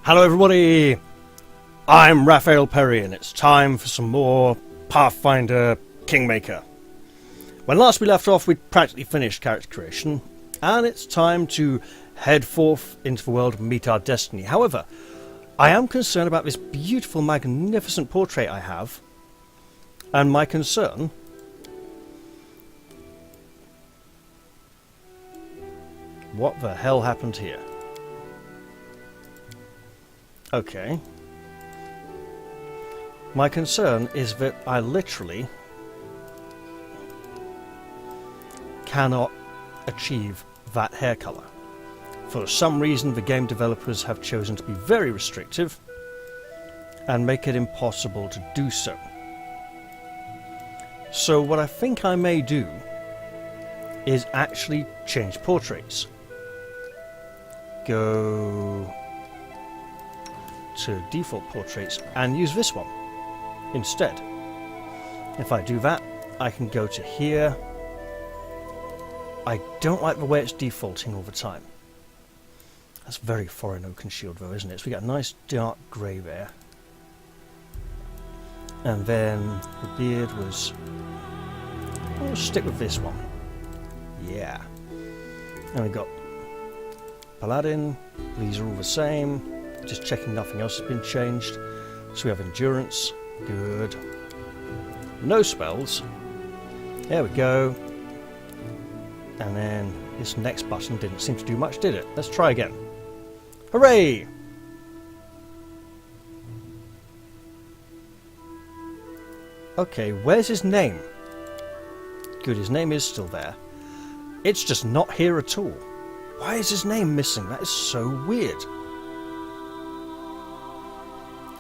Hello everybody, I'm Raphael Perry and it's time for some more Pathfinder Kingmaker. When last we left off we'd practically finished character creation and it's time to head forth into the world and meet our destiny. However, I am concerned about this beautiful, magnificent portrait I have, and my concern what the hell happened here? Okay. My concern is that I literally cannot achieve that hair colour. For some reason the game developers have chosen to be very restrictive and make it impossible to do so. So what I think I may do is actually change portraits. Go to default portraits and use this one instead. If I do that, I can go to here. I don't like the way it's defaulting all the time. That's very foreign oaken shield though, isn't it? So we got a nice dark grey there. And then the beard was... I'll stick with this one. Yeah. And we got Paladin. These are all the same. Just checking nothing else has been changed. So we have endurance. Good. No spells. There we go. And then this next button didn't seem to do much, did it? Let's try again. Hooray! Okay, where's his name? Good, his name is still there. It's just not here at all. Why is his name missing? That is so weird.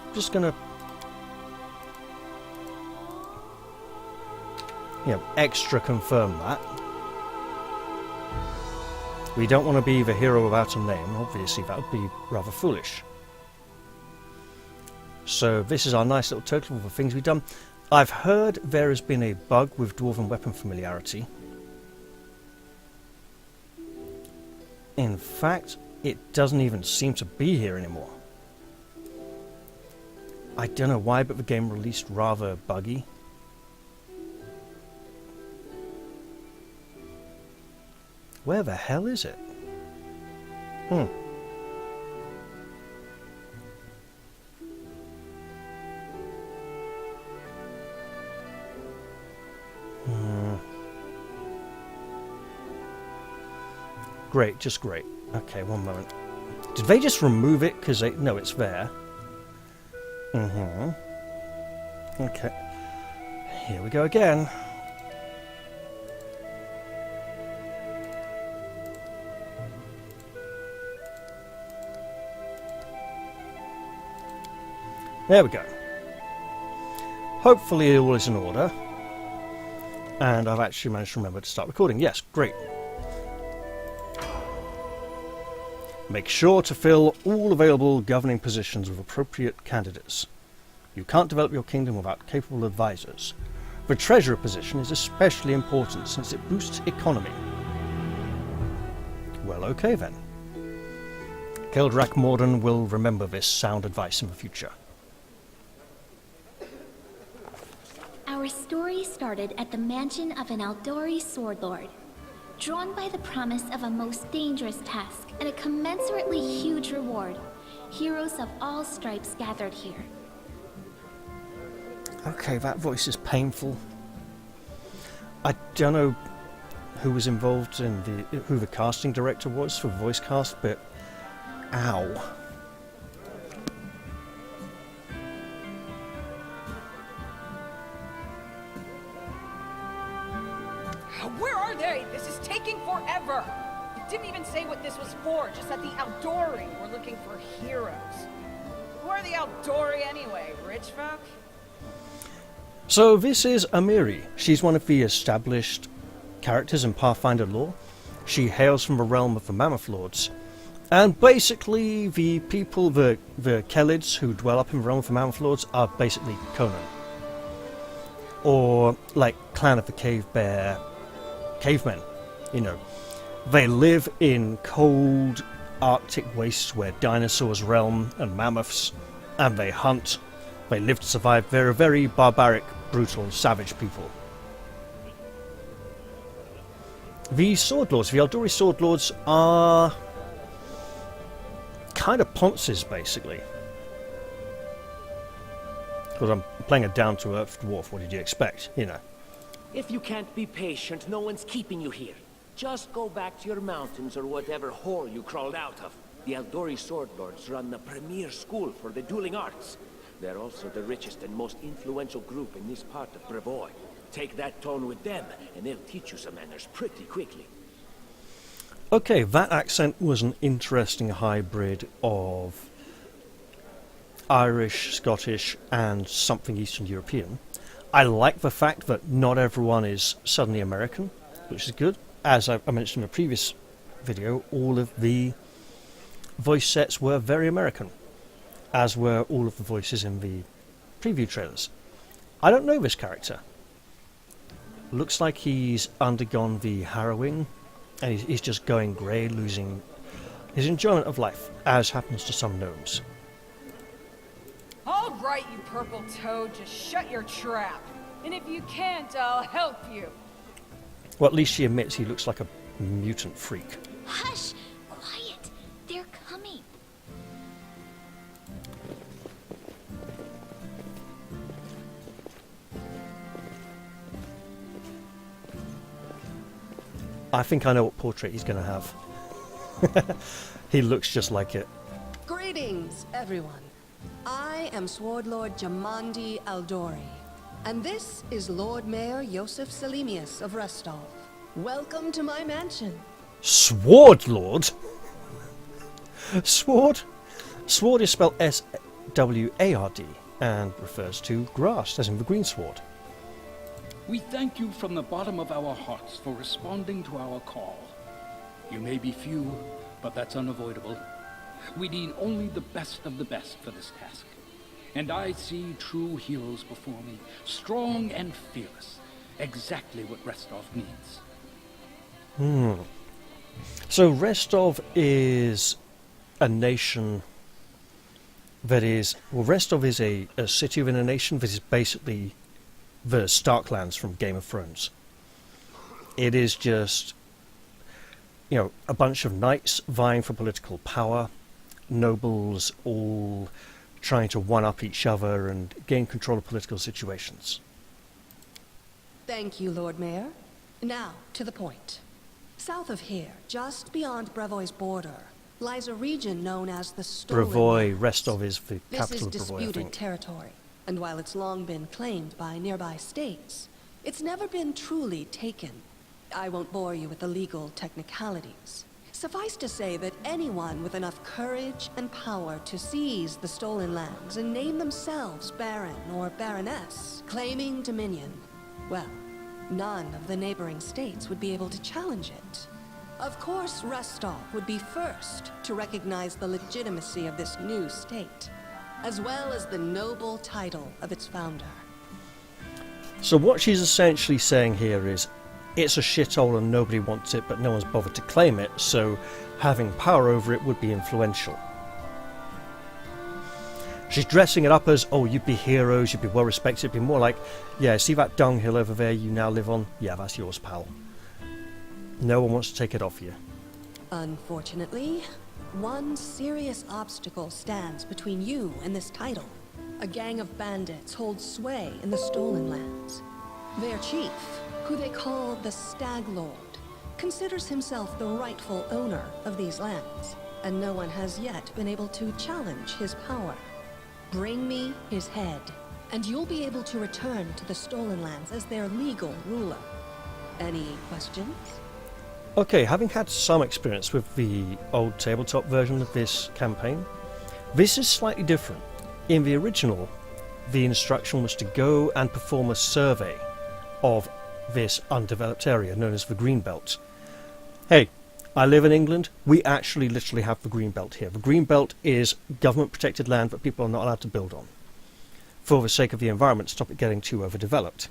I'm just gonna... extra confirm that. We don't want to be the hero without a name. Obviously, that would be rather foolish. So this is our nice little total of the things we've done. I've heard there has been a bug with dwarven weapon familiarity. In fact, it doesn't even seem to be here anymore. I don't know why, but the game released rather buggy. Where the hell is it? Great, just great. Okay, one moment. Did they just remove it? Because they... No, it's there. Okay. Here we go again. There we go. Hopefully all is in order. And I've actually managed to remember to start recording. Yes, great. Make sure to fill all available governing positions with appropriate candidates. You can't develop your kingdom without capable advisors. The treasurer position is especially important since it boosts economy. Well, okay then. Kelderack Mordenn will remember this sound advice in the future. Our story started at the mansion of an Aldori sword lord. Drawn by the promise of a most dangerous task and a commensurately huge reward, heroes of all stripes gathered here. Okay, that voice is painful. I don't know who was involved in who the casting director was for voice cast, but ow. Where are they? This is taking forever! Didn't even say what this was for, just that the Aldori were looking for heroes. Who are the Aldori anyway? Rich folk? So this is Amiri. She's one of the established characters in Pathfinder lore. She hails from the realm of the Mammoth Lords. And basically the people, the Kelids who dwell up in the realm of the Mammoth Lords are basically Conan. Or like Clan of the Cave Bear cavemen, you know. They live in cold, Arctic wastes where dinosaurs realm and mammoths, and they hunt. They live to survive. They're a very barbaric, brutal, savage people. The Sword Lords, the Eldori Sword Lords, are kind of ponces, basically. Because I'm playing a down-to-earth dwarf, what did you expect, you know? If you can't be patient, no one's keeping you here. Just go back to your mountains or whatever hole you crawled out of. The Eldori Sword Lords run the premier school for the dueling arts. They're also the richest and most influential group in this part of Brevoy. Take that tone with them, and they'll teach you some manners pretty quickly. Okay, that accent was an interesting hybrid of Irish, Scottish, and something Eastern European. I like the fact that not everyone is suddenly American, which is good. As I mentioned in a previous video, all of the voice sets were very American, as were all of the voices in the preview trailers. I don't know this character. Looks like he's undergone the harrowing, and he's just going grey, losing his enjoyment of life, as happens to some gnomes. All right, you purple toad, just shut your trap. And if you can't, I'll help you. Well, at least she admits he looks like a mutant freak. Hush! Quiet! They're coming. I think I know what portrait he's going to have. He looks just like it. Greetings, everyone. I am Sword Lord Jamandi Aldori, and this is Lord Mayor Yosef Selimius of Restov. Welcome to my mansion. Sword Lord? Sword? Sword is spelled S-W-A-R-D and refers to grass, as in the green sword. We thank you from the bottom of our hearts for responding to our call. You may be few, but that's unavoidable. We need only the best of the best for this task. And I see true heroes before me, strong and fearless. Exactly what Restov needs. So Restov is a nation that is... Well, Restov is a city within a nation that is basically the Starklands from Game of Thrones. It is just, you know, a bunch of knights vying for political power, nobles all trying to one-up each other and gain control of political situations. Thank you, Lord Mayor. Now, to the point. South of here, just beyond Brevoy's border, lies a region known as the Stolen Brevoy, Lands. Restov is the This is capital of Brevoy, I disputed think. territory, and while it's long been claimed by nearby states, it's never been truly taken. I won't bore you with the legal technicalities. Suffice to say that anyone with enough courage and power to seize the Stolen Lands and name themselves Baron or Baroness, claiming dominion, well, none of the neighboring states would be able to challenge it. Of course, Restov would be first to recognize the legitimacy of this new state, as well as the noble title of its founder. So what she's essentially saying here is, it's a shithole and nobody wants it, but no one's bothered to claim it, so having power over it would be influential. She's dressing it up as, oh, you'd be heroes, you'd be well respected. It'd be more like, yeah, see that dunghill over there you now live on? Yeah, that's yours, pal. No one wants to take it off you. Unfortunately, one serious obstacle stands between you and this title. A gang of bandits holds sway in the Stolen Lands. Their chief, who they call the Stag Lord, considers himself the rightful owner of these lands, and no one has yet been able to challenge his power. Bring me his head, and you'll be able to return to the Stolen Lands as their legal ruler. Any questions? Okay, having had some experience with the old tabletop version of this campaign, this is slightly different. In the original, the instruction was to go and perform a survey of this undeveloped area known as the Greenbelt. Hey, I live in England. We actually literally have the Greenbelt here. The Greenbelt is government protected land that people are not allowed to build on, for the sake of the environment, stop it getting too overdeveloped.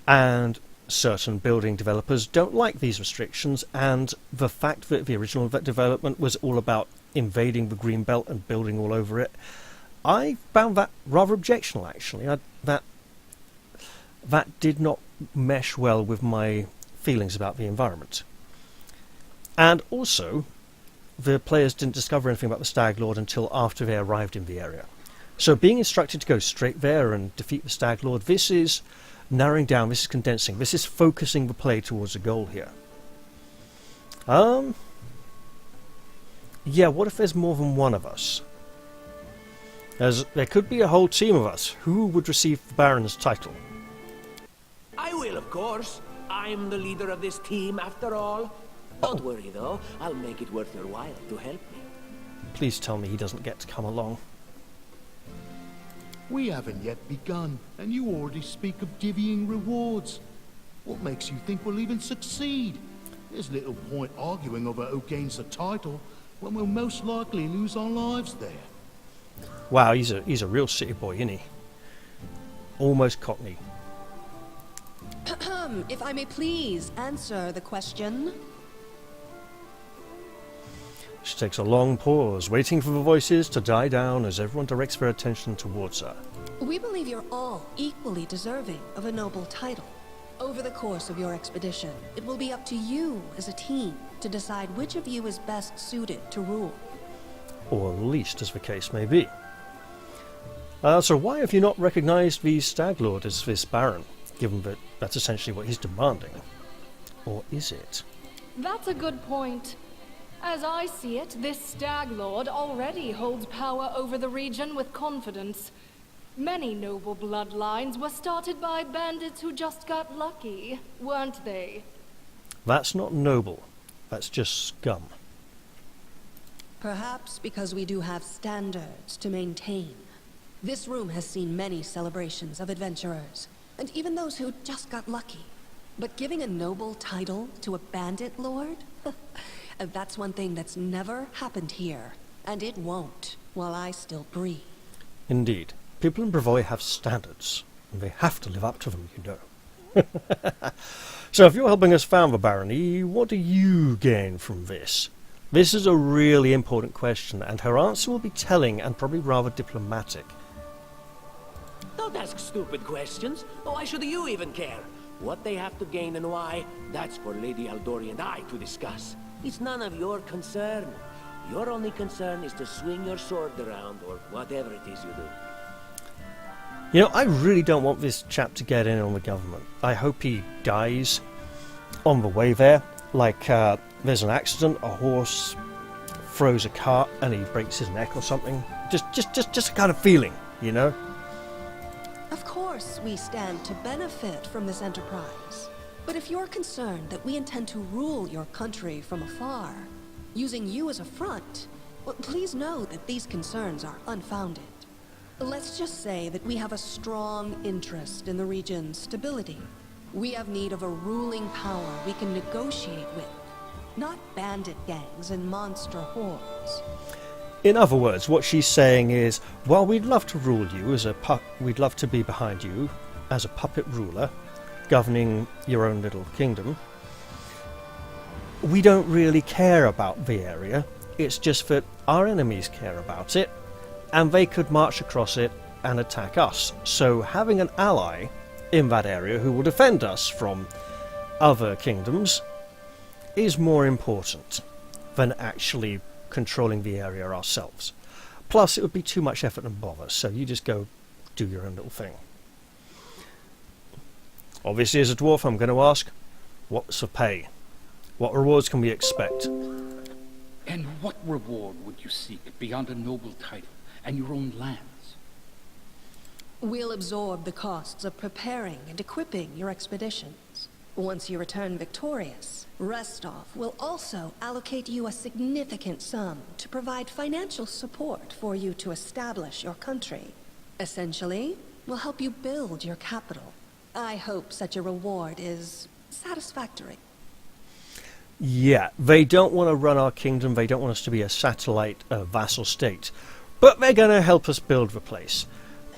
And certain building developers don't like these restrictions, and the fact that the original development was all about invading the Greenbelt and building all over it, I found that rather objectionable, actually. That did not mesh well with my feelings about the environment. And also, the players didn't discover anything about the Stag Lord until after they arrived in the area. So being instructed to go straight there and defeat the Stag Lord, this is narrowing down, this is condensing, this is focusing the play towards a goal here. Yeah, what if there's more than one of us? As there could be a whole team of us. Who would receive the Baron's title? I will, of course. I'm the leader of this team, after all. Don't worry, though. I'll make it worth your while to help me. Please tell me he doesn't get to come along. We haven't yet begun, and you already speak of divvying rewards. What makes you think we'll even succeed? There's little point arguing over who gains the title, when we'll most likely lose our lives there. Wow, he's a real city boy, isn't he? Almost Cockney. If I may please answer the question. She takes a long pause, waiting for the voices to die down as everyone directs their attention towards her. We believe you're all equally deserving of a noble title. Over the course of your expedition, it will be up to you as a team to decide which of you is best suited to rule. Or at least, as the case may be. So why have you not recognized the Stag Lord as this Baron, given that that's essentially what he's demanding? Or is it? That's a good point. As I see it, this Stag Lord already holds power over the region with confidence. Many noble bloodlines were started by bandits who just got lucky, weren't they? That's not noble. That's just scum. Perhaps because we do have standards to maintain. This room has seen many celebrations of adventurers, and even those who just got lucky. But giving a noble title to a bandit lord? That's one thing that's never happened here, and it won't while I still breathe. Indeed. People in Brevoy have standards, and they have to live up to them, you know. So if you're helping us found the barony, what do you gain from this? This is a really important question, and her answer will be telling and probably rather diplomatic. Don't ask stupid questions. Why should you even care? What they have to gain and why, that's for Lady Aldori and I to discuss. It's none of your concern. Your only concern is to swing your sword around, or whatever it is you do. You know, I really don't want this chap to get in on the government. I hope he dies on the way there. Like, there's an accident, a horse throws a cart and he breaks his neck or something. Just a kind of feeling, you know? Of course, we stand to benefit from this enterprise. But if you're concerned that we intend to rule your country from afar, using you as a front, well, please know that these concerns are unfounded. Let's just say that we have a strong interest in the region's stability. We have need of a ruling power we can negotiate with, not bandit gangs and monster hordes. In other words, what she's saying is, while we'd love to rule you as we'd love to be behind you as a puppet ruler, governing your own little kingdom, we don't really care about the area. It's just that our enemies care about it, and they could march across it and attack us. So having an ally in that area who will defend us from other kingdoms is more important than actually controlling the area ourselves. Plus, it would be too much effort and bother, so you just go do your own little thing. Obviously, as a dwarf, I'm going to ask, what's the pay? What rewards can we expect? And what reward would you seek beyond a noble title and your own lands? We'll absorb the costs of preparing and equipping your expeditions. Once you return victorious, Restov will also allocate you a significant sum to provide financial support for you to establish your country. Essentially, we'll help you build your capital. I hope such a reward is satisfactory. Yeah, they don't want to run our kingdom, they don't want us to be a satellite vassal state, but they're going to help us build the place,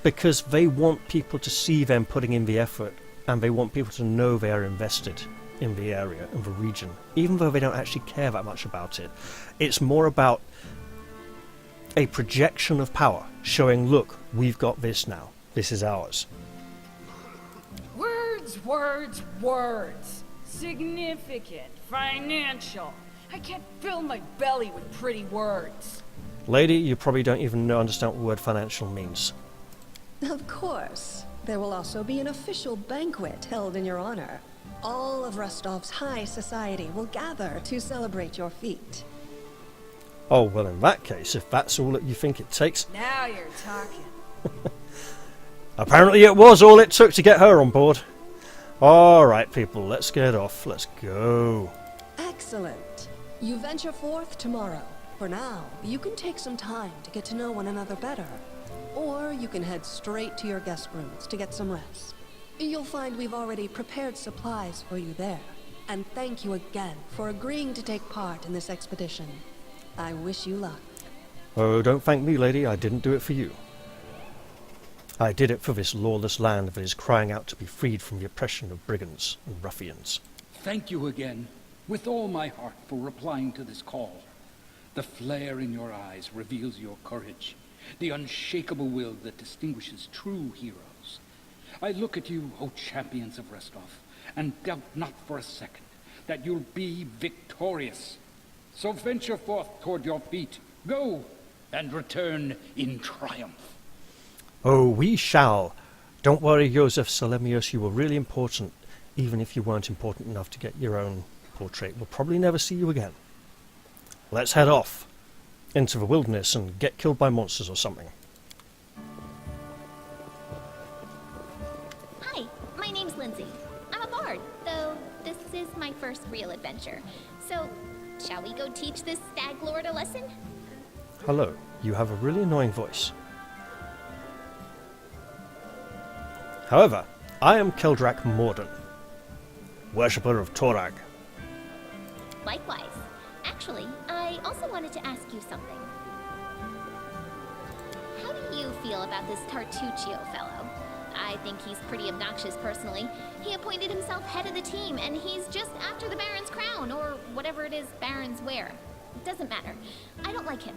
because they want people to see them putting in the effort and they want people to know they are invested in the area and the region, even though they don't actually care that much about it. It's more about a projection of power, showing, look, we've got this now. This is ours. Words, words, words. Significant, financial. I can't fill my belly with pretty words. Lady, you probably don't even understand what the word financial means. Of course. There will also be an official banquet held in your honor. All of Rostov's high society will gather to celebrate your feat. Oh, well, in that case, if that's all that you think it takes... Now you're talking. Apparently it was all it took to get her on board. Alright, people, let's get off. Let's go. Excellent. You venture forth tomorrow. For now, you can take some time to get to know one another better. Or you can head straight to your guest rooms to get some rest. You'll find we've already prepared supplies for you there. And thank you again for agreeing to take part in this expedition. I wish you luck. Oh, don't thank me, lady. I didn't do it for you. I did it for this lawless land that is crying out to be freed from the oppression of brigands and ruffians. Thank you again, with all my heart, for replying to this call. The flare in your eyes reveals your courage, the unshakable will that distinguishes true heroes. I look at you, O champions of Rostov, and doubt not for a second that you'll be victorious. So venture forth toward your feet. Go, and return in triumph. Oh, we shall. Don't worry, Joseph Salemius, you were really important, even if you weren't important enough to get your own portrait. We'll probably never see you again. Let's head off into the wilderness and get killed by monsters or something. Hi, my name's Lindsay. I'm a bard, though this is my first real adventure. So, shall we go teach this stag lord a lesson? Hello, you have a really annoying voice. However, I am Kelderack Mordenn, worshipper of Torag. Likewise. Actually, I also wanted to ask you something. How do you feel about this Tartuccio fellow? I think he's pretty obnoxious personally. He appointed himself head of the team, and he's just after the Baron's crown, or whatever it is barons wear. It doesn't matter. I don't like him.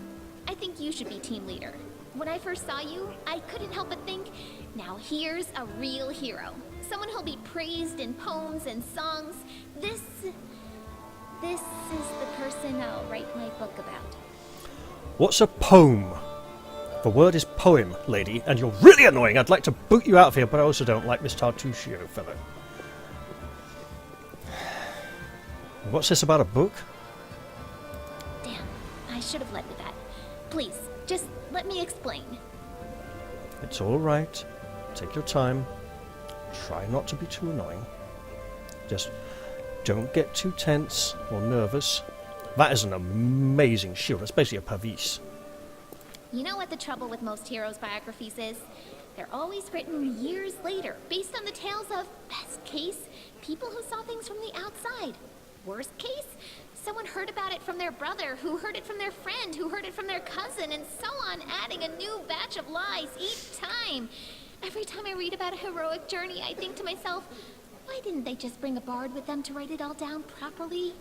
I think you should be team leader. When I first saw you, I couldn't help but think, now here's a real hero. Someone who'll be praised in poems and songs. This is the person I'll write my book about. What's a poem? The word is poem, lady, and you're really annoying. I'd like to boot you out of here, but I also don't like this Tartuccio fellow. What's this about a book? Damn, I should have led with that. Please, just let me explain. It's all right. Take your time. Try not to be too annoying. Just don't get too tense or nervous. That is an amazing shield. It's basically a pavis. You know what the trouble with most heroes' biographies is? They're always written years later, based on the tales of, best case, people who saw things from the outside. Worst case, someone heard about it from their brother, who heard it from their friend, who heard it from their cousin, and so on, adding a new batch of lies each time. Every time I read about a heroic journey, I think to myself, why didn't they just bring a bard with them to write it all down properly?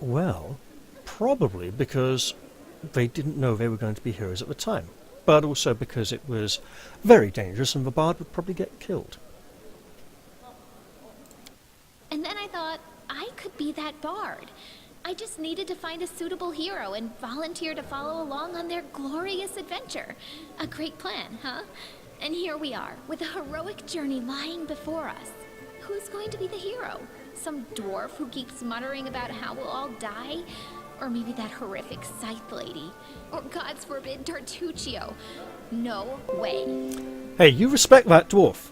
Well, probably because they didn't know they were going to be heroes at the time, but also because it was very dangerous and the bard would probably get killed. And then I thought, I could be that bard. I just needed to find a suitable hero and volunteer to follow along on their glorious adventure. A great plan, huh? And here we are, with a heroic journey lying before us. Who's going to be the hero? Some dwarf who keeps muttering about how we'll all die? Or maybe that horrific scythe lady? Or, God's forbid, Tartuccio? No way. Hey, you respect that dwarf.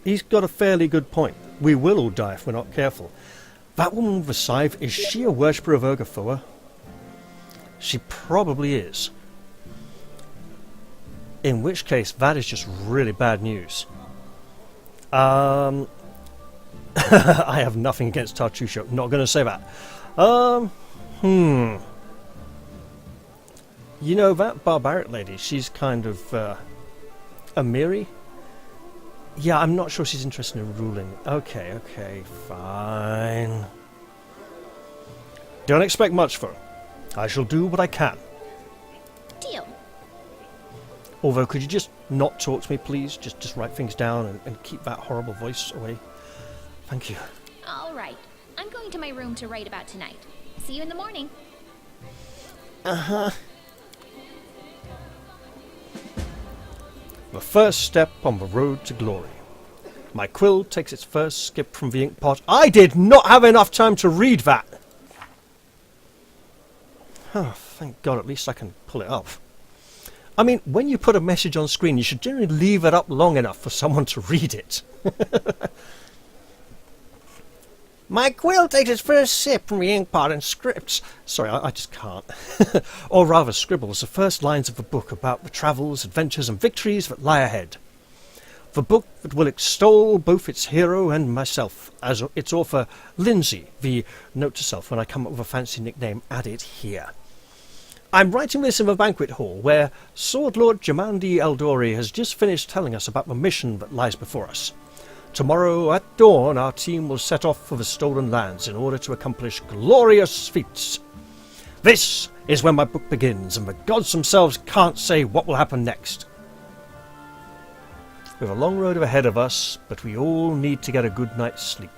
He's got a fairly good point. We will all die if we're not careful. That woman with the scythe, is she a worshipper of Urgathua? She probably is. In which case, that is just really bad news. I have nothing against Tartuccio. Not going to say that. You know, that barbaric lady, she's kind of, Amiri? Yeah, I'm not sure she's interested in ruling. Okay, okay, fine. Don't expect much from her. I shall do what I can. Deal. Although, could you just not talk to me, please? Just write things down and keep that horrible voice away. Thank you. All right. I'm going to my room to write about tonight. See you in the morning. Uh-huh. The first step on the road to glory. My quill takes its first skip from the ink pot. I did not have enough time to read that! Oh, thank God, at least I can pull it up. I mean, when you put a message on screen, you should generally leave it up long enough for someone to read it. My quill takes its first sip from the ink pot and scripts. Sorry, I just can't. Or rather scribbles the first lines of the book about the travels, adventures and victories that lie ahead. The book that will extol both its hero and myself, as its author, Lindsay, the note to self when I come up with a fancy nickname, add it here. I'm writing this in the banquet hall, where Sword Lord Jamandi Eldori has just finished telling us about the mission that lies before us. Tomorrow at dawn, our team will set off for the Stolen Lands in order to accomplish glorious feats. This is when my book begins, and the gods themselves can't say what will happen next. We have a long road ahead of us, but we all need to get a good night's sleep.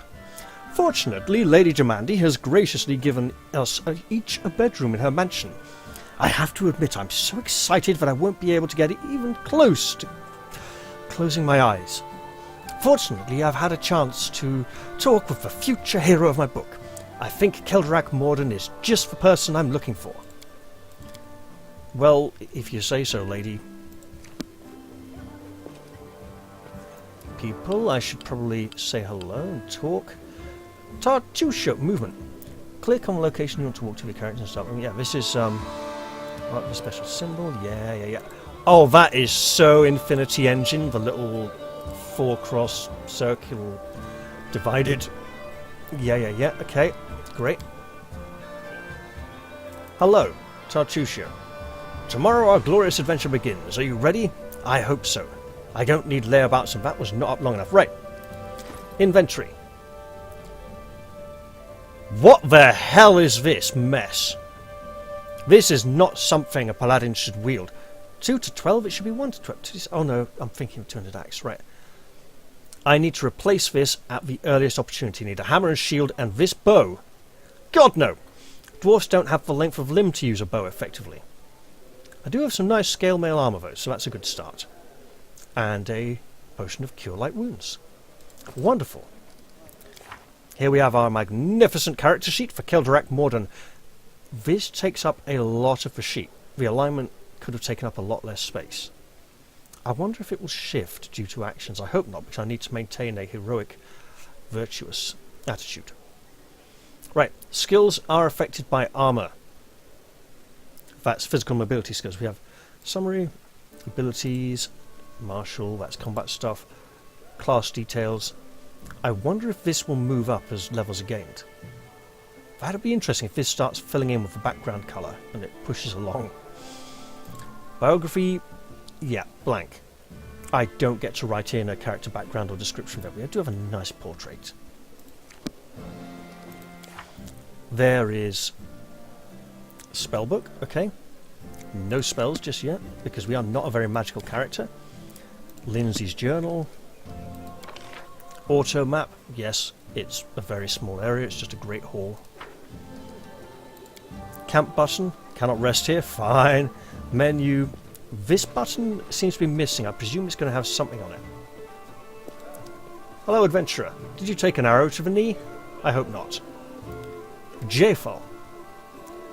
Fortunately, Lady Jamandi has graciously given us each a bedroom in her mansion. I have to admit, I'm so excited that I won't be able to get even close to closing my eyes. Fortunately, I've had a chance to talk with the future hero of my book. I think Kelderack Mordenn is just the person I'm looking for. Well, if you say so, lady. People, I should probably say hello and talk. Tartusha movement. Click on the location you want to walk to the character and start. Yeah, this is like the special symbol. Yeah. Oh, that is so Infinity Engine. The little 4-cross circle divided. Yeah. Okay, great. Hello, Tartusha. Tomorrow our glorious adventure begins. Are you ready? I hope so. I don't need layabouts, and that was not up long enough. Right. Inventory. What the hell is this mess? This is not something a paladin should wield. 2 to 12, it should be 1 to 12. Oh no, I'm thinking of 200 axe. Right. I need to replace this at the earliest opportunity. I need a hammer and shield and this bow. God no! Dwarfs don't have the length of limb to use a bow effectively. I do have some nice scale mail armor though, so that's a good start. And a potion of cure light wounds. Wonderful. Here we have our magnificent character sheet for Kelderack Mordenn. This takes up a lot of the sheet. The alignment could have taken up a lot less space. I wonder if it will shift due to actions. I hope not, because I need to maintain a heroic, virtuous attitude. Right, skills are affected by armor. That's physical mobility skills. We have summary, abilities, martial, that's combat stuff, class details. I wonder if this will move up as levels are gained. That'd be interesting if this starts filling in with the background colour and it pushes along. Biography, yeah, blank. I don't get to write in a character background or description, but we do have a nice portrait. There is spellbook, okay. No spells just yet, because we are not a very magical character. Lindsay's journal. Auto map, yes, it's a very small area, it's just a great hall. Camp button, cannot rest here, fine. Menu, this button seems to be missing, I presume it's going to have something on it. Hello adventurer, did you take an arrow to the knee? I hope not. Jafal.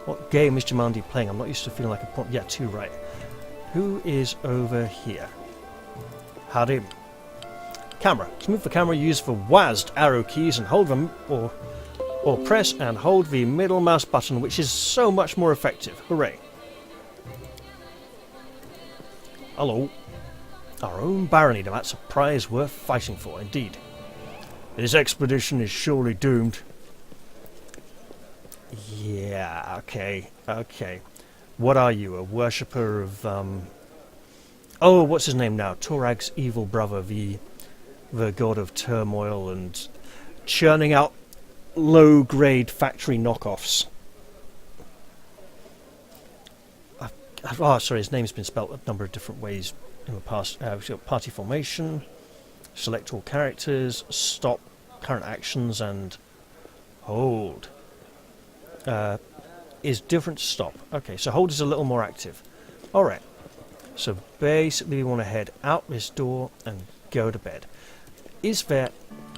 What game is Jamandi playing? I'm not used to feeling like a point. Yeah, 2 right. Who is over here? Howdy. Camera. To move the camera, use the WASD arrow keys and hold them, or press and hold the middle mouse button, which is so much more effective. Hooray. Hello. Our own barony. Now that's a prize worth fighting for, indeed. This expedition is surely doomed. Yeah, okay. What are you, a worshipper of, oh, what's his name now? Torag's evil brother, the the god of turmoil and churning out low-grade factory knockoffs. Oh, sorry, his name's been spelt a number of different ways in the past. We've got party formation, select all characters, stop current actions, and hold. Is different to stop. Okay, so hold is a little more active. Alright, so basically we want to head out this door and go to bed. Is there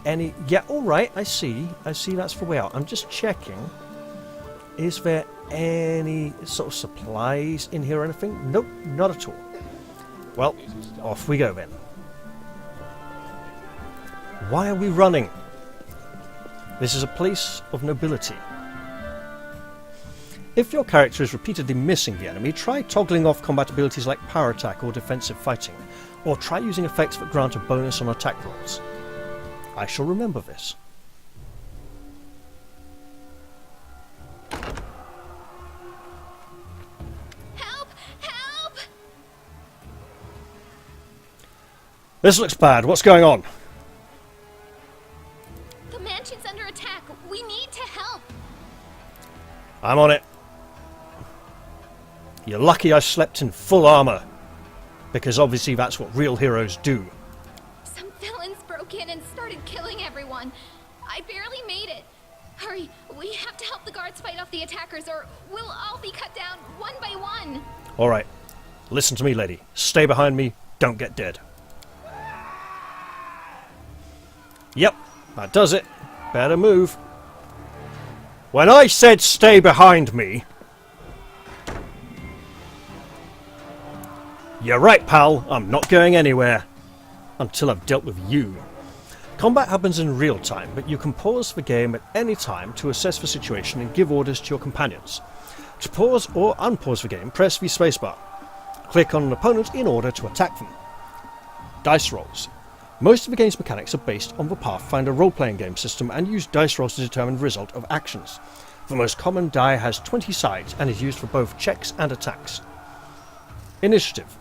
any... Yeah, alright, I see that's the way out. I'm just checking. Is there any sort of supplies in here or anything? Nope, not at all. Well, off we go then. Why are we running? This is a place of nobility. If your character is repeatedly missing the enemy, try toggling off combat abilities like power attack or defensive fighting, or try using effects that grant a bonus on attack rolls. I shall remember this. Help! Help! This looks bad. What's going on? The mansion's under attack. We need to help. I'm on it. You're lucky I slept in full armor, because obviously that's what real heroes do. Some villains broke in and started killing everyone. I barely made it. Hurry, we have to help the guards fight off the attackers or we'll all be cut down one by one. Alright, listen to me, lady. Stay behind me, don't get dead. Yep, that does it. Better move. When I said stay behind me... You're right, pal. I'm not going anywhere. Until I've dealt with you. Combat happens in real time, but you can pause the game at any time to assess the situation and give orders to your companions. To pause or unpause the game, press the spacebar. Click on an opponent in order to attack them. Dice rolls. Most of the game's mechanics are based on the Pathfinder role-playing game system and use dice rolls to determine the result of actions. The most common die has 20 sides and is used for both checks and attacks. Initiative.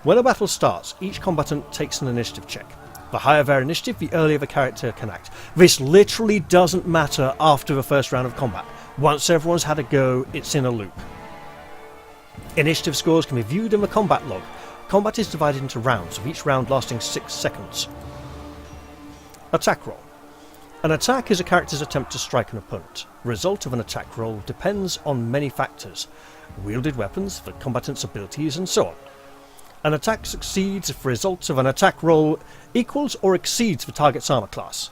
When a battle starts, each combatant takes an initiative check. The higher their initiative, the earlier the character can act. This literally doesn't matter after the first round of combat. Once everyone's had a go, it's in a loop. Initiative scores can be viewed in the combat log. Combat is divided into rounds, with each round lasting 6 seconds. Attack roll. An attack is a character's attempt to strike an opponent. The result of an attack roll depends on many factors. Wielded weapons, the combatant's abilities, and so on. An attack succeeds if the result of an attack roll equals or exceeds the target's armor class.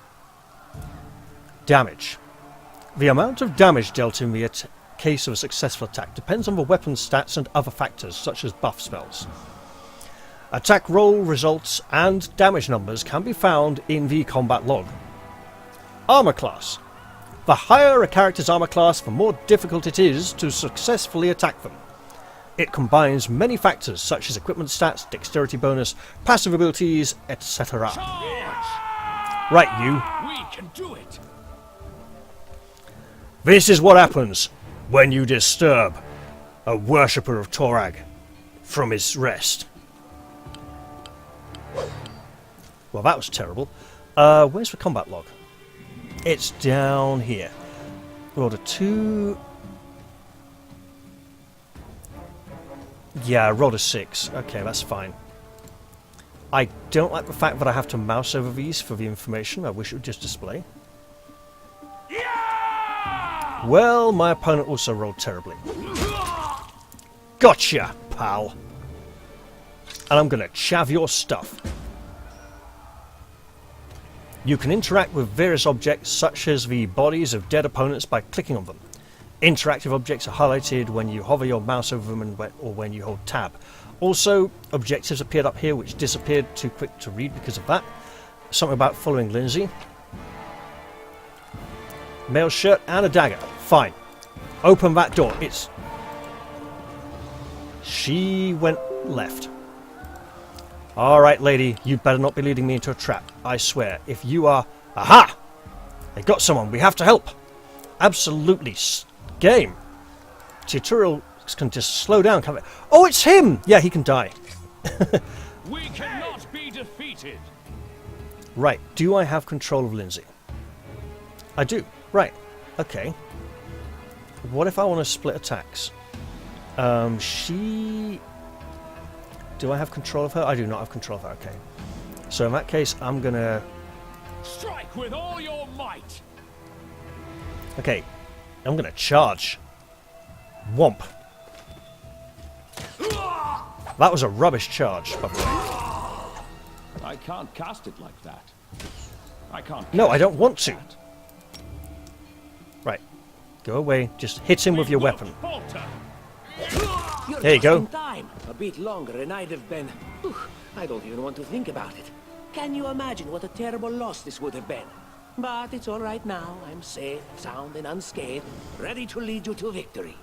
Damage. The amount of damage dealt in the case of a successful attack depends on the weapon's stats and other factors, such as buff spells. Attack roll results and damage numbers can be found in the combat log. Armor class. The higher a character's armor class, the more difficult it is to successfully attack them. It combines many factors such as equipment stats, dexterity bonus, passive abilities, etc. Right, you. We can do it. This is what happens when you disturb a worshipper of Torag from his rest. Well, that was terrible. Where's the combat log? It's down here. Rolled a 2. Yeah, I rolled a 6. Okay, that's fine. I don't like the fact that I have to mouse over these for the information. I wish it would just display. Yeah! Well, my opponent also rolled terribly. Gotcha, pal. And I'm gonna chav your stuff. You can interact with various objects such as the bodies of dead opponents by clicking on them. Interactive objects are highlighted when you hover your mouse over them or when you hold tab. Also, objectives appeared up here which disappeared too quick to read because of that. Something about following Lindsay. Male shirt and a dagger. Fine. Open that door. It's... She went left. Alright, lady, you better not be leading me into a trap. I swear, if you are... Aha! They got someone. We have to help. Absolutely. Game. Tutorial can just slow down. Can't it? Oh, it's him! Yeah, he can die. We cannot be defeated. Right, do I have control of Lindsay? I do. Right, okay. What if I want to split attacks? She... Do I have control of her? I do not have control of her, okay. So in that case, I'm gonna... Strike with all your might! Okay, I'm gonna charge. Whomp. That was a rubbish charge, by the way. I can't cast it like that. I can't. No, I don't want to. Right. Go away. Just hit him with your weapon. You're There you just go. in time. A bit longer and I'd have been... I don't even want to think about it. Can you imagine what a terrible loss this would have been? But it's all right now. I'm safe, sound, and unscathed, ready to lead you to victory.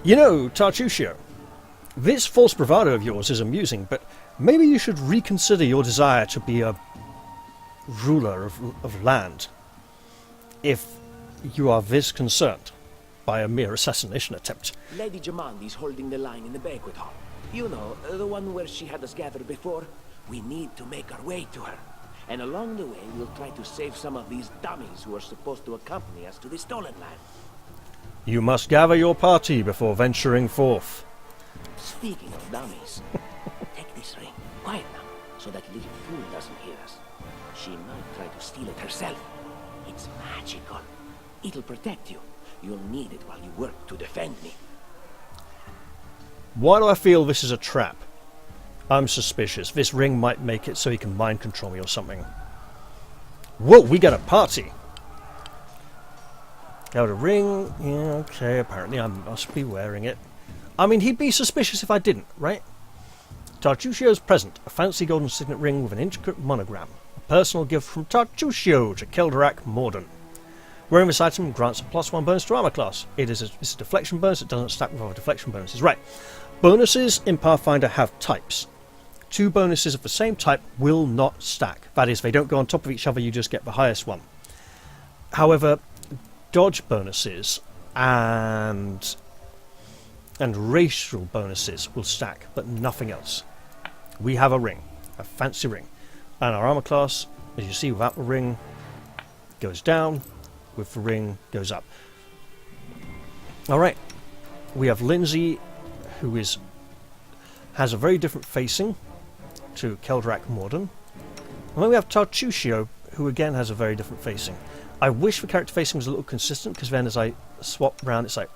You know, Tartuccio, this false bravado of yours is amusing, but maybe you should reconsider your desire to be a ruler of land. If you are this concerned by a mere assassination attempt. Lady Jamandi's holding the line in the banquet hall. You know, the one where she had us gathered before. We need to make our way to her. And along the way, we'll try to save some of these dummies who are supposed to accompany us to the stolen land. You must gather your party before venturing forth. Speaking of dummies, take this ring. Quiet now, so that little fool doesn't hear us. She might try to steal it herself. It's magical. It'll protect you. You'll need it while you work to defend me. Why do I feel this is a trap? I'm suspicious. This ring might make it so he can mind control me or something. Whoa, we got a party! Got a ring. Yeah, okay, apparently I must be wearing it. I mean, he'd be suspicious if I didn't, right? Tartuccio's present. A fancy golden signet ring with an intricate monogram. A personal gift from Tartuccio to Kelderack Mordenn. Wearing this item grants a +1 bonus to armor class. It's a deflection bonus. It doesn't stack with other deflection bonuses. Right. Bonuses in Pathfinder have types. 2 bonuses of the same type will not stack. That is, they don't go on top of each other, you just get the highest one. However, dodge bonuses and racial bonuses will stack, but nothing else. We have a ring, a fancy ring. And our armor class, as you see, without the ring, goes down, with the ring, goes up. Alright, we have Lindsay, who has a very different facing to Kelderack Mordenn. And then we have Tartuccio, who again has a very different facing. I wish the character facing was a little consistent, because then as I swap around, it's like,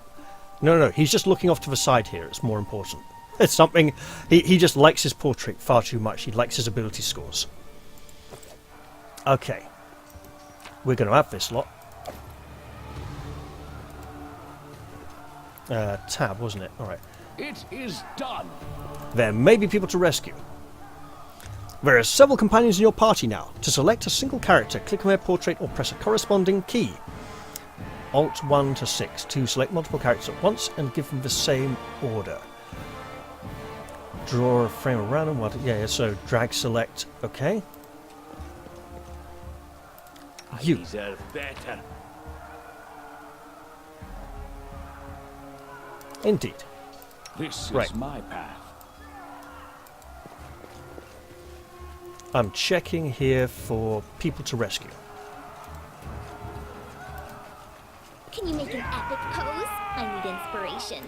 no, he's just looking off to the side here. It's more important. It's something, he just likes his portrait far too much. He likes his ability scores. Okay. We're going to have this lot. Tab, wasn't it? Alright. It is done. There may be people to rescue. There are several companions in your party now. To select a single character, click on their portrait or press a corresponding key. Alt 1 to 6 to select multiple characters at once and give them the same order. Draw a frame of random. Yeah, so drag select. Okay. You. I deserve better. Indeed. This is Right. my path. I'm checking here for people to rescue. Can you make an epic pose? I need inspiration.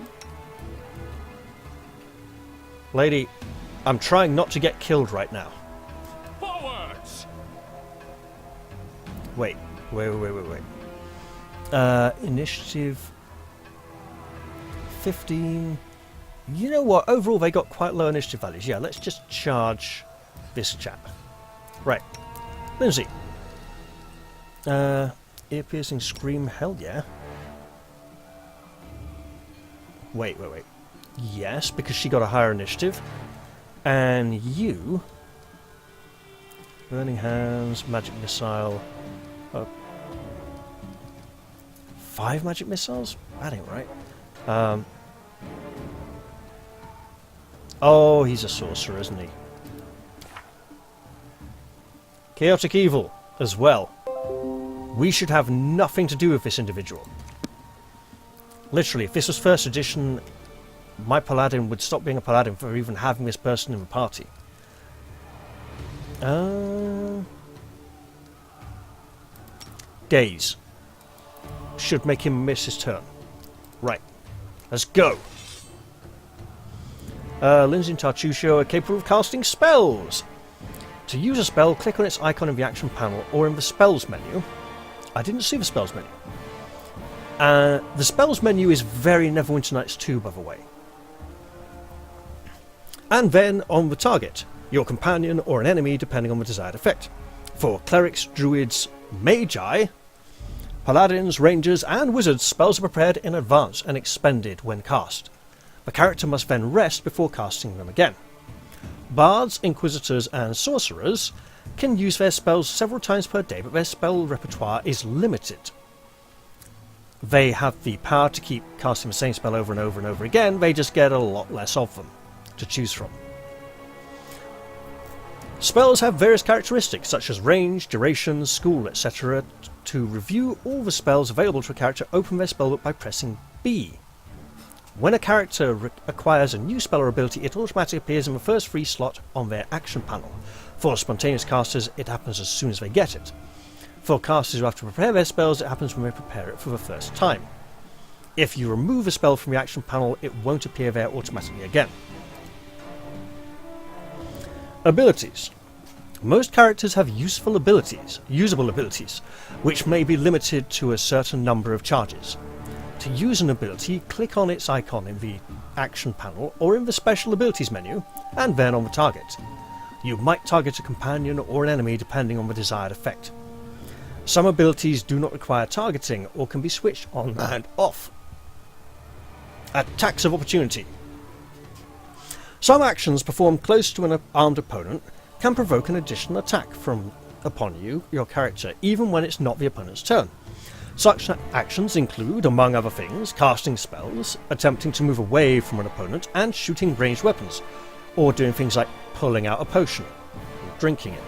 Lady, I'm trying not to get killed right now. Forwards! Wait. Initiative 15. You know what? Overall, they got quite low initiative values. Yeah, let's just charge this chap. Right. Lindsay. Ear-piercing scream. Hell yeah. Wait. Yes, because she got a higher initiative. And you... Burning Hands, Magic Missile... 5 Magic Missiles? That ain't right. Oh, he's a sorcerer, isn't he? Chaotic Evil, as well. We should have nothing to do with this individual. Literally, if this was 1st edition, my paladin would stop being a paladin for even having this person in the party. Daze. Should make him miss his turn. Right. Let's go. Lindsay and Tartusio are capable of casting spells. To use a spell, click on its icon in the action panel or in the spells menu. I didn't see the spells menu. The spells menu is very Neverwinter Nights 2, by the way. And then on the target, your companion or an enemy, depending on the desired effect. For clerics, druids, magi, paladins, rangers, and wizards, spells are prepared in advance and expended when cast. The character must then rest before casting them again. Bards, inquisitors, and sorcerers can use their spells several times per day, but their spell repertoire is limited. They have the power to keep casting the same spell over and over and over again, they just get a lot less of them to choose from. Spells have various characteristics such as range, duration, school, etc. To review all the spells available to a character, open their spellbook by pressing B. When a character acquires a new spell or ability, it automatically appears in the first free slot on their action panel. For spontaneous casters, it happens as soon as they get it. For casters who have to prepare their spells, it happens when they prepare it for the first time. If you remove a spell from the action panel, it won't appear there automatically again. Abilities. Most characters have usable abilities, which may be limited to a certain number of charges. To use an ability, click on its icon in the action panel or in the special abilities menu, and then on the target. You might target a companion or an enemy depending on the desired effect. Some abilities do not require targeting or can be switched on and off. Attacks of opportunity. Some actions performed close to an armed opponent can provoke an additional attack upon your character, even when it's not the opponent's turn. Such actions include, among other things, casting spells, attempting to move away from an opponent, and shooting ranged weapons, or doing things like pulling out a potion and drinking it.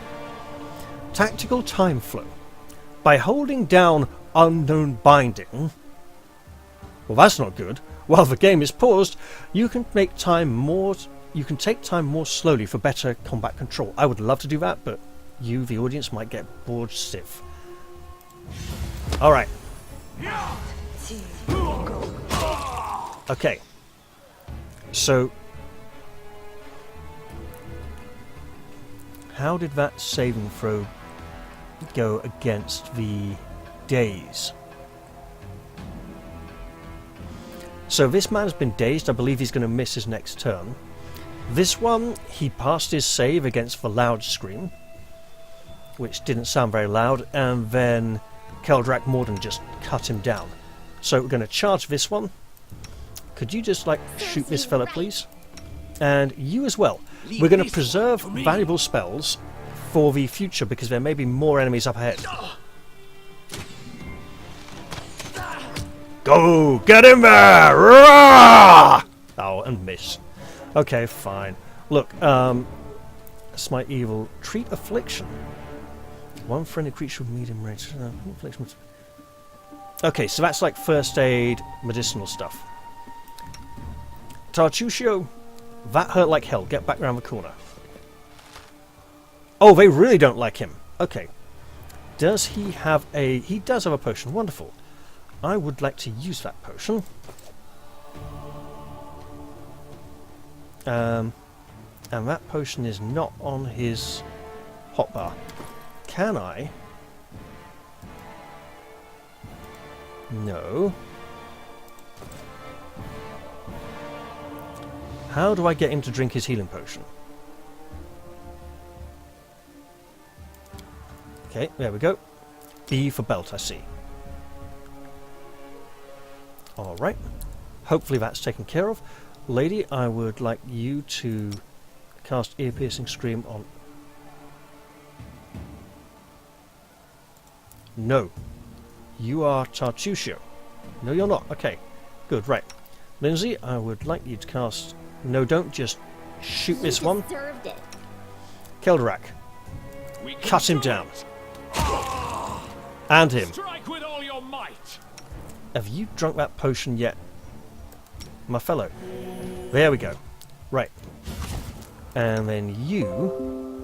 Tactical time flow. By holding down Unknown Binding, well, that's not good. While the game is paused, you can take time more slowly for better combat control. I would love to do that, but you, the audience, might get bored stiff. Alright. Okay. So, how did that saving throw go against the daze? So this man's been dazed. I believe he's going to miss his next turn. This one, he passed his save against the loud scream, which didn't sound very loud, and then Kelderack Mordenn just cut him down. So we're going to charge this one. Could you just, shoot this fella, please? And you as well. We're going to preserve valuable spells for the future, because there may be more enemies up ahead. Go! Get in there! Rah! Oh, and miss. Okay, fine. Look, Smite Evil. Treat Affliction. One friendly creature with medium range. Affliction. Okay, so that's like first aid, medicinal stuff. Tartusio, that hurt like hell. Get back round the corner. Oh, they really don't like him. Okay. Does he have a... He does have a potion. Wonderful. I would like to use that potion. And that potion is not on his hotbar. Can I? No. How do I get him to drink his healing potion? Okay, there we go. B for belt, I see. Alright. Hopefully that's taken care of. Lady, I would like you to cast Ear-Piercing Scream on... No. You are Tartusio. No, you're not. Okay. Good, right. Lindsay, I would like you to cast... No, don't just shoot this one. Deserved it. Kelderack. Cut him down. And him. Strike with all your might. Have you drunk that potion yet, my fellow? There we go. Right. And then you...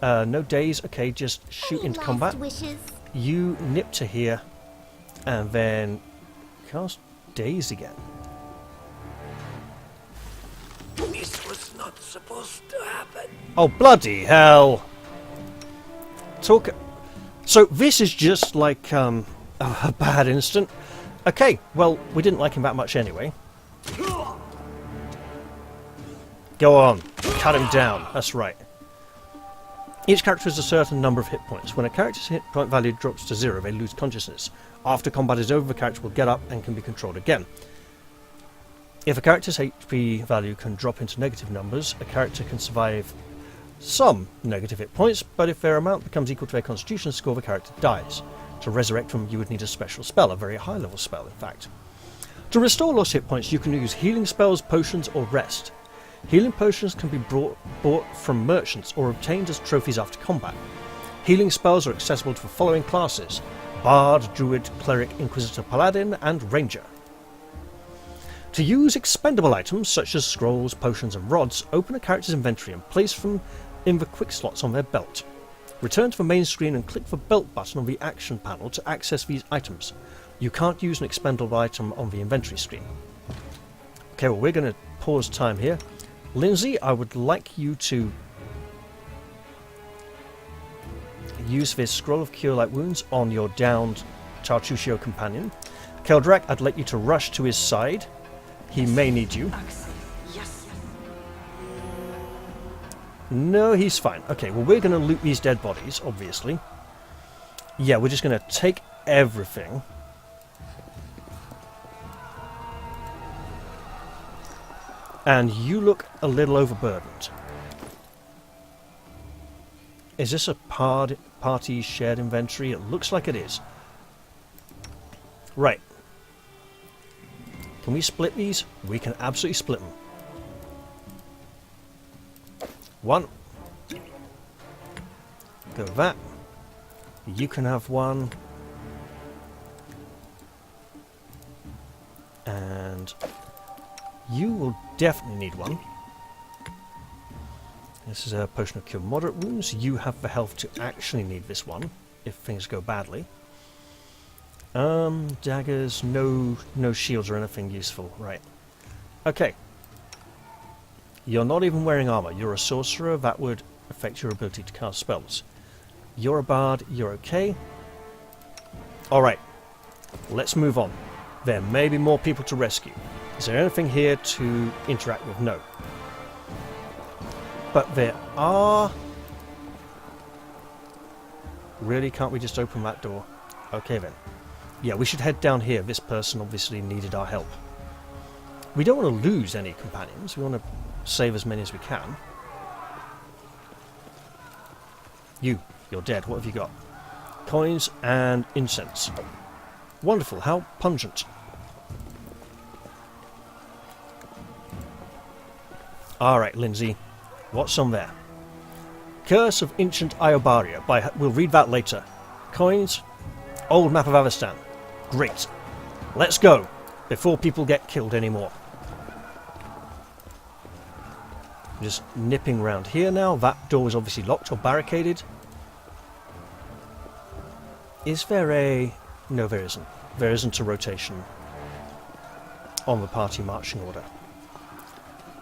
no days. Okay, just shoot into combat. Wishes. you nip to here, and then cast Daze again. This was not supposed to happen. Oh, bloody hell! So this is just like a bad instant. Okay, well, we didn't like him that much anyway. Go on, cut him down. That's right. Each character has a certain number of hit points. When a character's hit point value drops to 0, they lose consciousness. After combat is over, the character will get up and can be controlled again. If a character's HP value can drop into negative numbers, a character can survive some negative hit points, but if their amount becomes equal to their constitution score, the character dies. To resurrect them, you would need a special spell, a very high level spell in fact. To restore lost hit points, you can use healing spells, potions, or rest. Healing potions can be bought from merchants or obtained as trophies after combat. Healing spells are accessible to the following classes: Bard, Druid, Cleric, Inquisitor, Paladin, and Ranger. To use expendable items such as scrolls, potions, and rods, open a character's inventory and place them in the quick slots on their belt. Return to the main screen and click the belt button on the action panel to access these items. You can't use an expendable item on the inventory screen. Okay, well, we're going to pause time here. Lindsay, I would like you to use this Scroll of Cure Light Wounds on your downed Tartuccio companion. Kelderack, I'd like you to rush to his side. He may need you. Yes. No, he's fine. Okay, well, we're going to loot these dead bodies, obviously. Yeah, we're just going to take everything. And you look a little overburdened. Is this a party shared inventory? It looks like it is. Right. Can we split these? We can absolutely split them. One. Go with that. You can have one. And you will definitely need one. This is a potion of cure moderate wounds. You have the health to actually need this one if things go badly. Daggers, no shields or anything useful. Right. Okay. You're not even wearing armor. You're a sorcerer. That would affect your ability to cast spells. You're a bard. You're okay. Alright. Let's move on. There may be more people to rescue. Is there anything here to interact with? No. But there are... Really? Can't we just open that door? Okay then. Yeah, we should head down here. This person obviously needed our help. We don't want to lose any companions. We want to save as many as we can. You're dead. What have you got? Coins and incense. Wonderful. How pungent. Alright, Lindsay. What's on there? Curse of Ancient Iobaria. We'll read that later. Coins. Old map of Avestan. Great. Let's go, before people get killed anymore. Just nipping around here now. That door is obviously locked or barricaded. Is there a... No, there isn't. There isn't a rotation on the party marching order.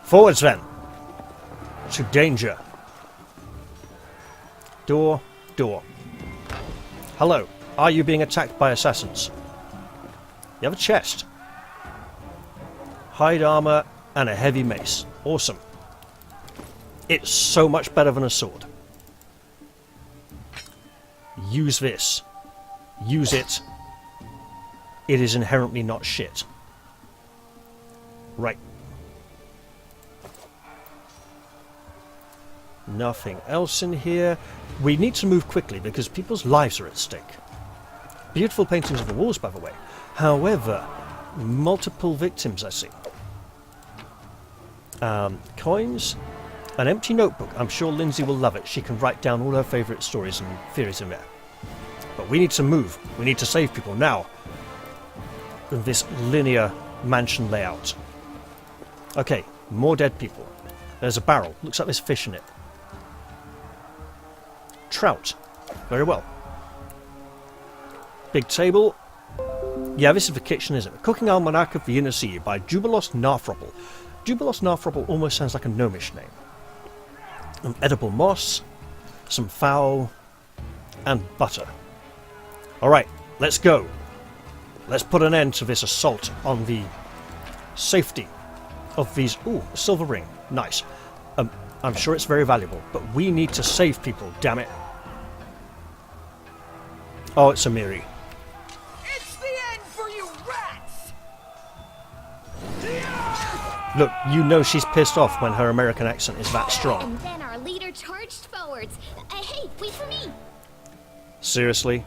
Forwards then! To danger. Door. Hello. Are you being attacked by assassins? You have a chest. Hide armor and a heavy mace. Awesome. It's so much better than a sword. Use this. Use it. It is inherently not shit. Right. Nothing else in here. We need to move quickly because people's lives are at stake. Beautiful paintings of the walls, by the way. However, multiple victims I see. Coins. An empty notebook. I'm sure Lindsay will love it. She can write down all her favourite stories and theories in there. But we need to move. We need to save people now. In this linear mansion layout. Okay, more dead people. There's a barrel. Looks like there's fish in it. Trout. Very well. Big table. Yeah, this is the kitchen, isn't it? Cooking Almanac of the Inner Sea by Jubilos Narthropple. Jubilos Narthropple almost sounds like a gnomish name. Edible moss, some fowl, and butter. Alright, let's go. Let's put an end to this assault on the safety of these... Ooh, a silver ring. Nice. I'm sure it's very valuable, but we need to save people, damn it. Oh, it's Amiri. It's the end for you rats! Look, you know she's pissed off when her American accent is that strong. And then our leader charged forwards. Hey, wait for me! Seriously?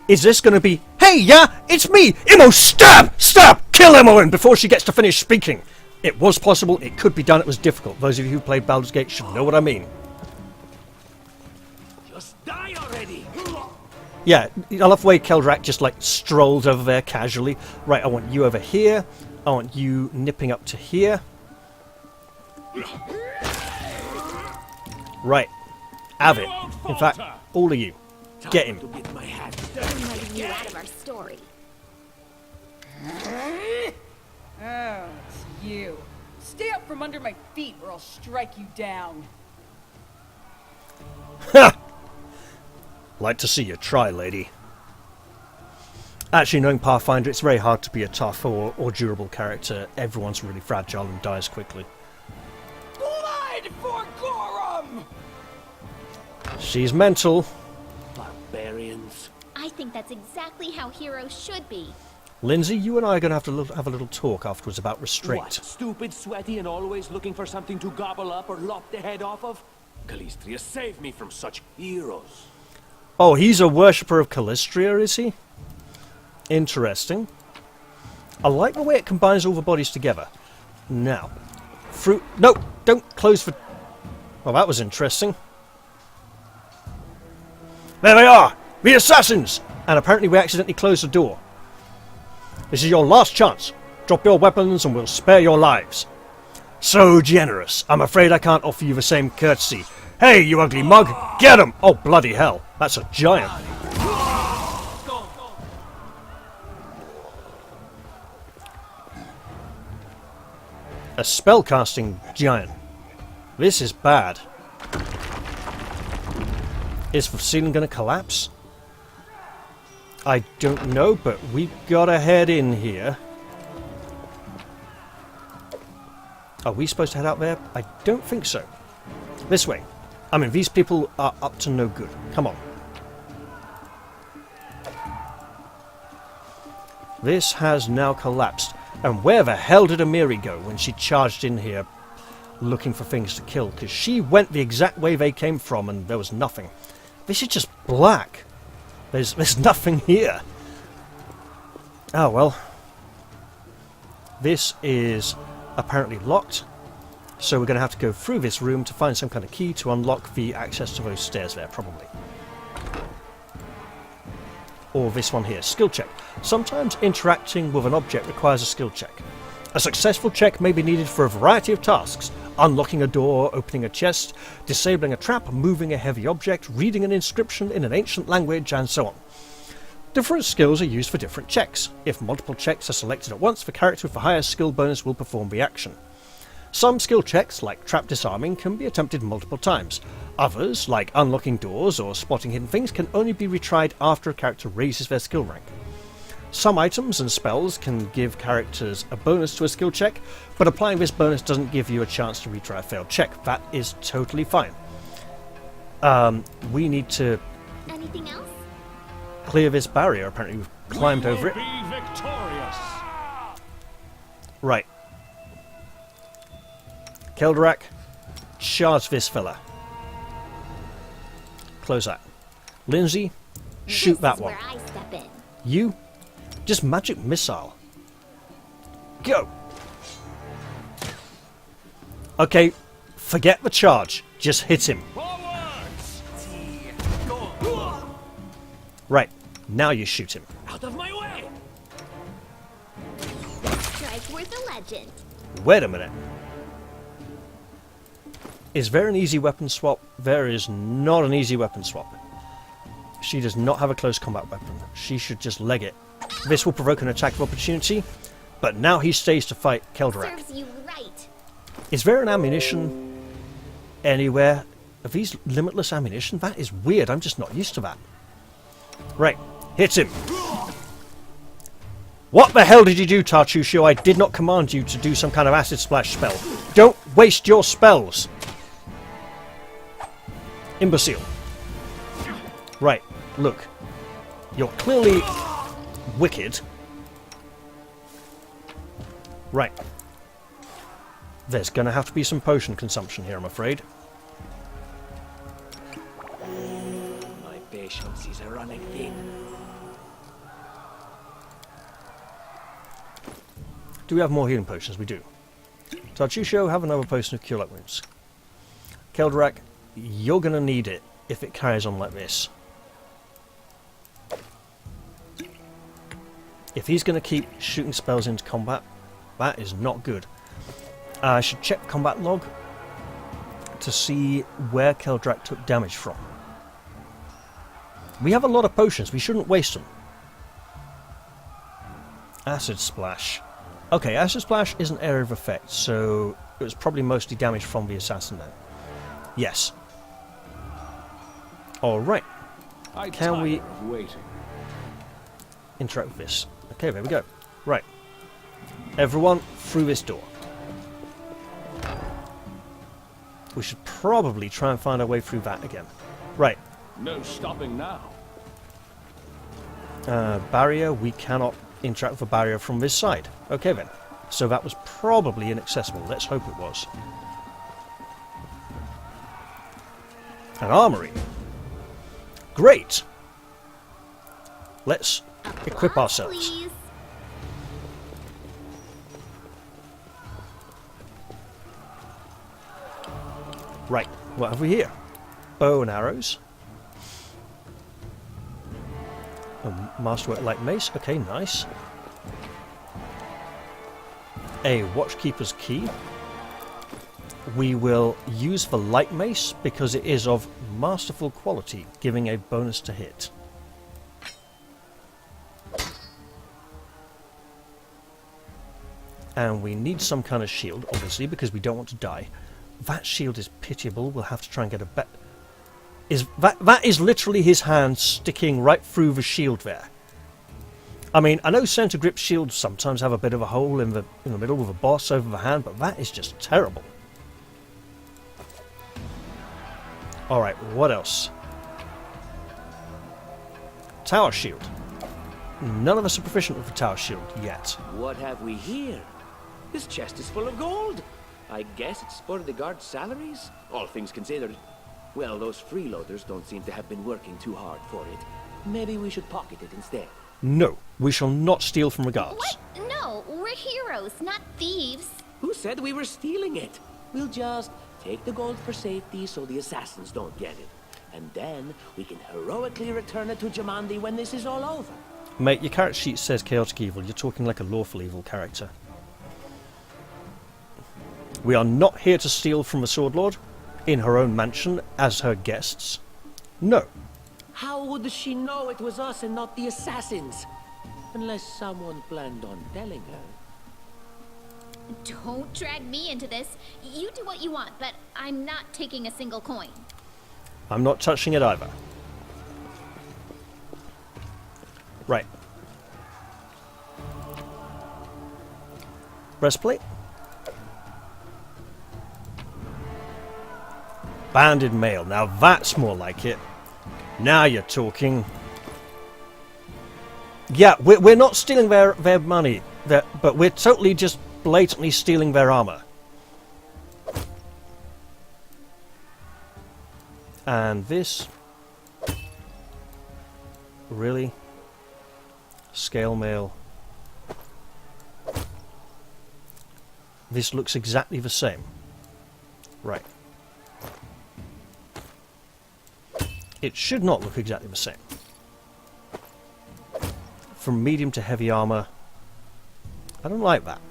Is this gonna be, hey, yeah, it's me, Imo, stab! Stab! Kill Imoen before she gets to finish speaking! It was possible, it could be done, it was difficult. Those of you who played Baldur's Gate should know what I mean. Just die already! Yeah, I love the way Kelderack just like strolled over there casually. Right, I want you over here. I want you nipping up to here. Right. Have it. In fact, all of you. Get him. I'm letting you out of our story. Oh, it's you. Stay up from under my feet or I'll strike you down. Ha! Like to see you try, lady. Actually, knowing Pathfinder, it's very hard to be a tough or durable character. Everyone's really fragile and dies quickly. Blood for Gorum! She's mental. Barbarians. I think that's exactly how heroes should be. Lindsay, you and I are going to have a little talk afterwards about restraint. What? Stupid, sweaty, and always looking for something to gobble up or lop the head off of? Calistria, save me from such heroes. Oh, he's a worshipper of Calistria, is he? Interesting. I like the way it combines all the bodies together. Now, fruit... No, don't close for... Well, that was interesting. There they are! The assassins! And apparently we accidentally closed the door. This is your last chance. Drop your weapons and we'll spare your lives. So generous. I'm afraid I can't offer you the same courtesy. Hey, you ugly mug! Get him! Oh, bloody hell. That's a giant. A spellcasting giant. This is bad. Is the ceiling going to collapse? I don't know, but we gotta head in here. Are we supposed to head out there? I don't think so. This way. I mean, these people are up to no good. Come on. This has now collapsed. And where the hell did Amiri go when she charged in here looking for things to kill? Because she went the exact way they came from and there was nothing. This is just black. There's nothing here. Oh, well. This is apparently locked. So we're going to have to go through this room to find some kind of key to unlock the access to those stairs there, probably. Or this one here, skill check. Sometimes interacting with an object requires a skill check. A successful check may be needed for a variety of tasks. Unlocking a door, opening a chest, disabling a trap, moving a heavy object, reading an inscription in an ancient language, and so on. Different skills are used for different checks. If multiple checks are selected at once, the character with the highest skill bonus will perform the action. Some skill checks, like trap disarming, can be attempted multiple times. Others, like unlocking doors or spotting hidden things, can only be retried after a character raises their skill rank. Some items and spells can give characters a bonus to a skill check, but applying this bonus doesn't give you a chance to retry a failed check. That is totally fine. We need to Anything else? clear this barrier. Apparently we've climbed over it. Be victorious. Right. Kelderack, charge this fella. Close that. Lindsay, shoot that one. This is where I step in. You, just magic missile. Go! Okay, forget the charge. Just hit him. Right, now you shoot him. Out of my way! Strike worth a legend. Wait a minute. Is there an easy weapon swap? There is not an easy weapon swap. She does not have a close combat weapon. She should just leg it. This will provoke an attack of opportunity, but now he stays to fight Kelderack. Serves you right. Is there an ammunition anywhere? Are these limitless ammunition? That is weird. I'm just not used to that. Right. Hit him. What the hell did you do, Tartusio? I did not command you to do some kind of acid splash spell. Don't waste your spells. Imbecile. Right. Look. You're clearly wicked. Right. There's going to have to be some potion consumption here, I'm afraid. My patience is running thin. Do we have more healing potions? We do. Tartusio, have another potion of Cure Light Wounds. Kelderack, you're going to need it if it carries on like this. If he's going to keep shooting spells into combat, that is not good. I should check combat log to see where Kelderack took damage from. We have a lot of potions. We shouldn't waste them. Acid Splash. Okay, Acid Splash is an area of effect, so it was probably mostly damage from the assassin then. Yes. Alright. Can we interact with this? Okay, there we go. Right. Everyone, through this door. We should probably try and find our way through that again. Right. No stopping now. Barrier, we cannot interact with a barrier from this side. Okay then. So that was probably inaccessible. Let's hope it was. An armory. Great. Let's equip ourselves. Please. Right. What have we here? Bow and arrows. A masterwork light mace. Okay, nice. A watchkeeper's key. We will use the light mace because it is of masterful quality, giving a bonus to hit. And we need some kind of shield, obviously, because we don't want to die. That shield is pitiable. We'll have to try and get a bet. That is literally his hand sticking right through the shield there. I mean, I know center grip shields sometimes have a bit of a hole in the middle of a boss over the hand, but that is just terrible. Alright, what else? Tower shield. None of us are proficient with the tower shield yet. What have we here? This chest is full of gold. I guess it's for the guards' salaries, all things considered. Well, those freeloaders don't seem to have been working too hard for it. Maybe we should pocket it instead. No, we shall not steal from the guards. What? No, we're heroes, not thieves. Who said we were stealing it? We'll just take the gold for safety so the assassins don't get it. And then we can heroically return it to Jamandi when this is all over. Mate, your character sheet says chaotic evil. You're talking like a lawful evil character. We are not here to steal from the Sword Lord in her own mansion as her guests. No. How would she know it was us and not the assassins? Unless someone planned on telling her. Don't drag me into this. You do what you want, but I'm not taking a single coin. I'm not touching it either. Right. Breastplate. Banded mail. Now that's more like it. Now you're talking. Yeah, we're not stealing their money, but we're totally just blatantly stealing their armor. And this. Really? Scale mail. This looks exactly the same. Right. It should not look exactly the same. From medium to heavy armor, I don't like that.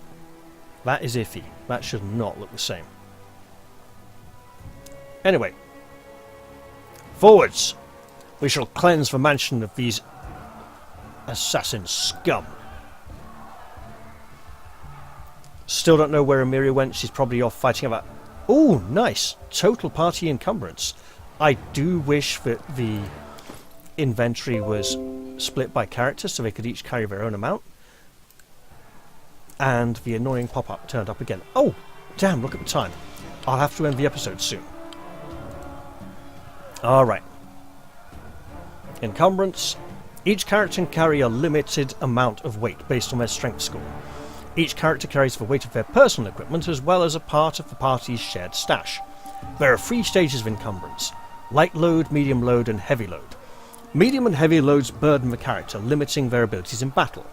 That is iffy. That should not look the same. Anyway. Forwards! We shall cleanse the mansion of these assassin scum. Still don't know where Amiri went. She's probably off fighting about... Oh, nice. Total party encumbrance. I do wish that the inventory was split by character so they could each carry their own amount. And the annoying pop-up turned up again. Oh, damn, look at the time. I'll have to end the episode soon. Alright. Encumbrance. Each character can carry a limited amount of weight based on their strength score. Each character carries the weight of their personal equipment as well as a part of the party's shared stash. There are 3 stages of encumbrance: light load, medium load, and heavy load. Medium and heavy loads burden the character, limiting their abilities in battle.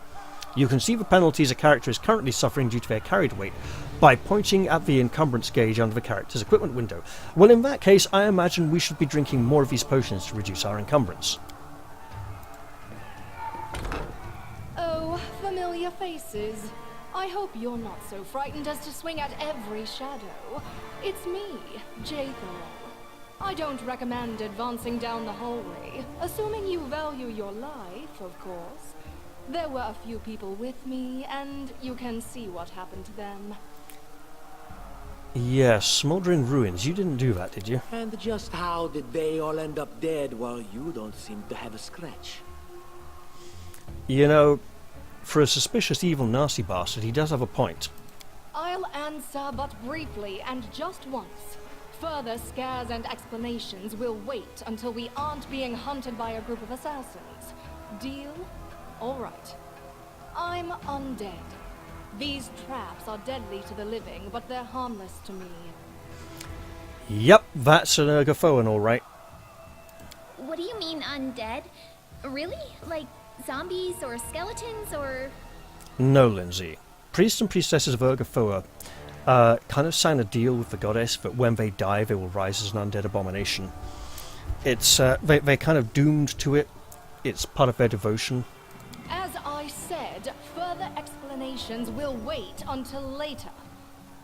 You can see the penalties a character is currently suffering due to their carried weight by pointing at the encumbrance gauge under the character's equipment window. Well, in that case, I imagine we should be drinking more of these potions to reduce our encumbrance. Oh, familiar faces. I hope you're not so frightened as to swing at every shadow. It's me, Jathan. I don't recommend advancing down the hallway, assuming you value your life, of course. There were a few people with me, and you can see what happened to them. Yeah, smoldering ruins. You didn't do that, did you? And just how did they all end up dead while you don't seem to have a scratch? You know, for a suspicious, evil, nasty bastard, he does have a point. I'll answer but briefly and just once. Further scares and explanations will wait until we aren't being hunted by a group of assassins. Deal? All right. I'm undead. These traps are deadly to the living, but they're harmless to me. Yep, that's an Ergophoan, all right. What do you mean undead? Really? Like zombies or skeletons or... No, Lindsay. Priests and priestesses of Ergophoa kind of sign a deal with the goddess that when they die they will rise as an undead abomination. It's they're kind of doomed to it. It's part of their devotion. As I said, further explanations will wait until later.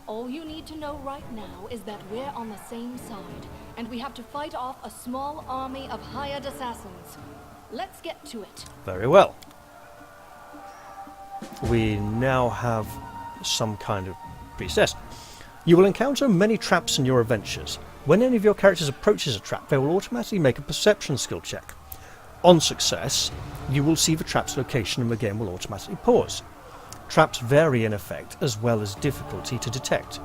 All you need to know right now is that we're on the same side, and we have to fight off a small army of hired assassins. Let's get to it. Very well. We now have some kind of priestess. You will encounter many traps in your adventures. When any of your characters approaches a trap, they will automatically make a perception skill check. On success, you will see the trap's location and the game will automatically pause. Traps vary in effect as well as difficulty to detect.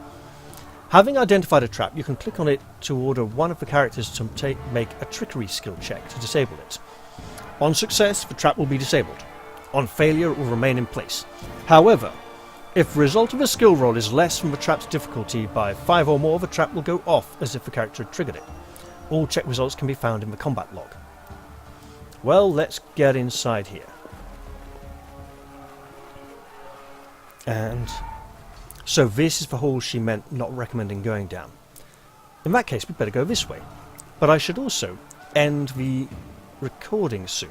Having identified a trap, you can click on it to order one of the characters to make a trickery skill check to disable it. On success, the trap will be disabled. On failure, it will remain in place. However, if the result of a skill roll is less than the trap's difficulty by 5 or more, the trap will go off as if the character had triggered it. All check results can be found in the combat log. Well, let's get inside here. And so this is the hall she meant not recommending going down. In that case, we'd better go this way. But I should also end the recording soon,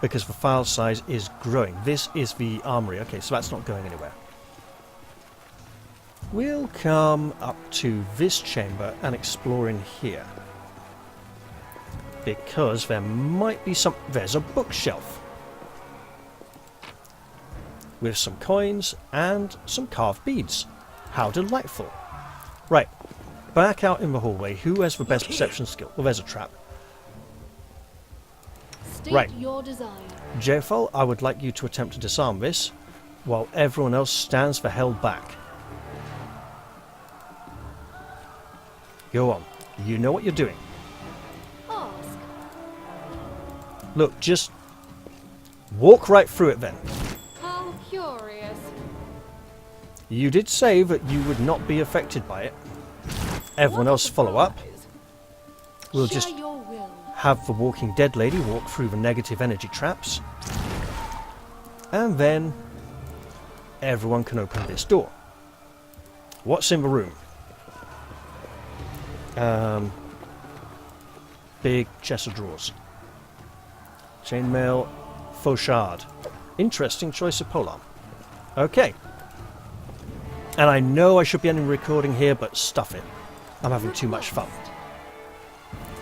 because the file size is growing. This is the armory. Okay, so that's not going anywhere. We'll come up to this chamber and explore in here, because there might be some... There's a bookshelf with some coins and some carved beads. How delightful. Right, back out in the hallway. Who has the best perception skill? Well, there's a trap. State Right. your desire. Jefal, I would like you to attempt to disarm this, while everyone else stands the hell back. Go on. You know what you're doing. Ask. Look, just walk right through it then. How curious. You did say that you would not be affected by it. Everyone else follow up. We'll Share just your will. have the Walking Dead lady walk through the negative energy traps. And then everyone can open this door. What's in the room? Big chest of drawers. Chainmail, fauchard. Interesting choice of polearm. Okay. And I know I should be ending recording here, but stuff it. I'm having too much fun.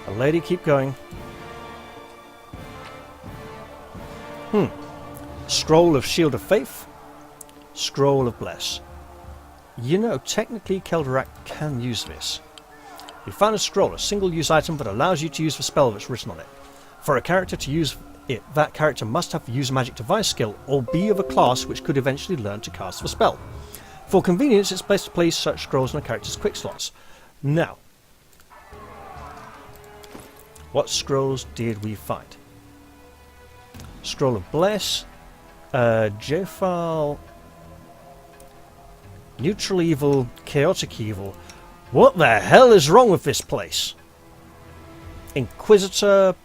A lady, keep going. Scroll of Shield of Faith. Scroll of Bless. You know, technically Kelderack can use this. You found a scroll, a single-use item, but allows you to use the spell that's written on it. For a character to use it, that character must have the Use Magic Device skill, or be of a class which could eventually learn to cast the spell. For convenience, it's best to place such scrolls in a character's quick slots. Now, what scrolls did we find? Scroll of Bless, Jefal, Neutral Evil, Chaotic Evil. What the hell is wrong with this place? Inquisitor,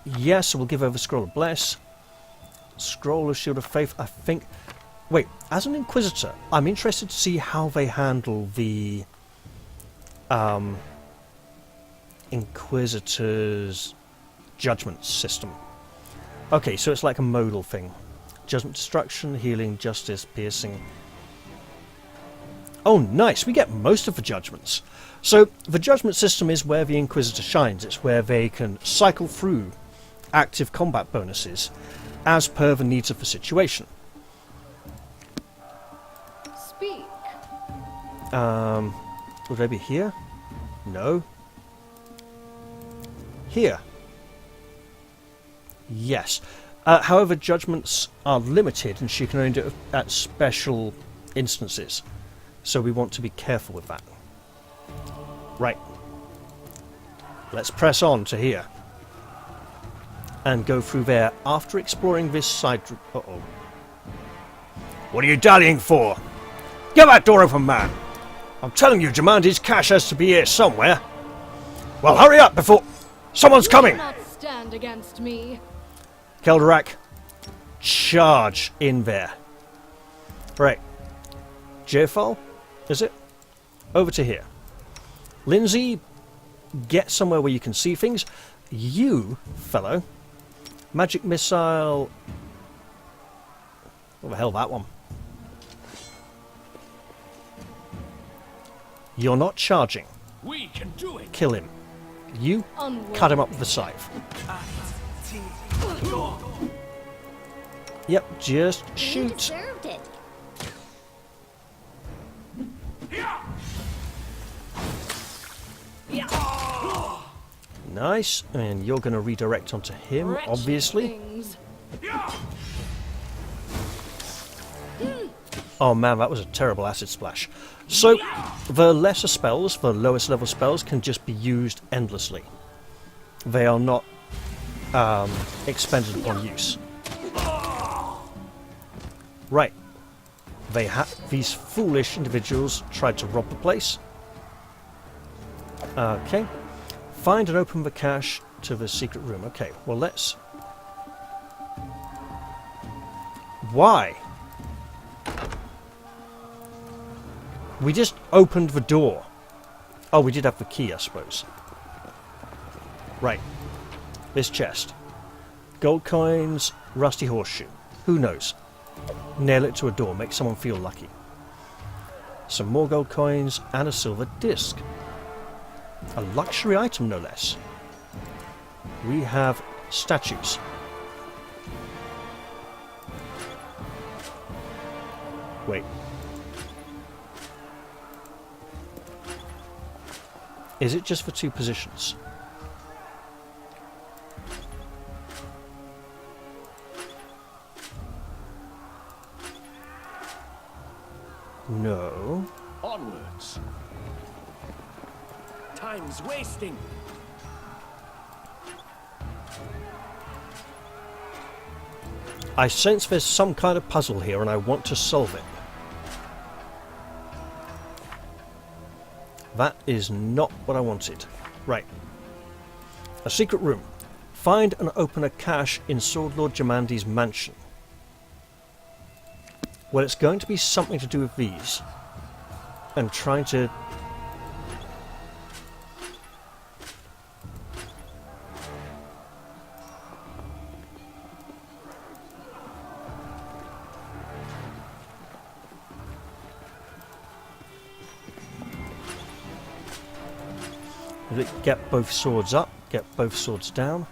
yes, we'll give over Scroll of Bless. Scroll of Shield of Faith, I think. Wait, as an Inquisitor, I'm interested to see how they handle the Inquisitor's judgment system. Okay, so it's like a modal thing. Judgment, destruction, healing, justice, piercing. Oh, nice, we get most of the judgments. So, the judgment system is where the Inquisitor shines. It's where they can cycle through active combat bonuses as per the needs of the situation. Speak. Would they be here? No. Here. Yes. However, judgments are limited and she can only do it at special instances. So we want to be careful with that. Right. Let's press on to here. And go through there after exploring this side... Uh-oh. What are you dallying for? Get that door open, man! I'm telling you, Jamandi's cache has to be here somewhere. Well, hurry up before... Someone's coming! You cannot stand against me. Kelderack, charge in there. Right. Jefal, is it? Over to here. Lindsay, get somewhere where you can see things. You, fellow, magic missile... What the hell, that one? You're not charging. We can do it. Kill him. You, Onward. cut him up with a scythe. Yep, just You shoot. deserved it. Nice, and you're going to redirect onto him, Wretched obviously. things. Oh man, that was a terrible acid splash. So, the lesser spells, the lowest level spells, can just be used endlessly. They are not expended upon use. Right. These foolish individuals tried to rob the place. Okay. Find and open the cache to the secret room. Okay, well let's... Why? We just opened the door. Oh, we did have the key, I suppose. Right. This chest. Gold coins, rusty horseshoe. Who knows? Nail it to a door, make someone feel lucky. Some more gold coins and a silver disc. A luxury item, no less. We have statues. Wait. Is it just for two positions? No. Onwards. Time's wasting. I sense there's some kind of puzzle here and I want to solve it. That is not what I wanted. Right. A secret room. Find and open a cache in Sword Lord Jamandi's mansion. Well, it's going to be something to do with these. And trying to... Get both swords up, get both swords down.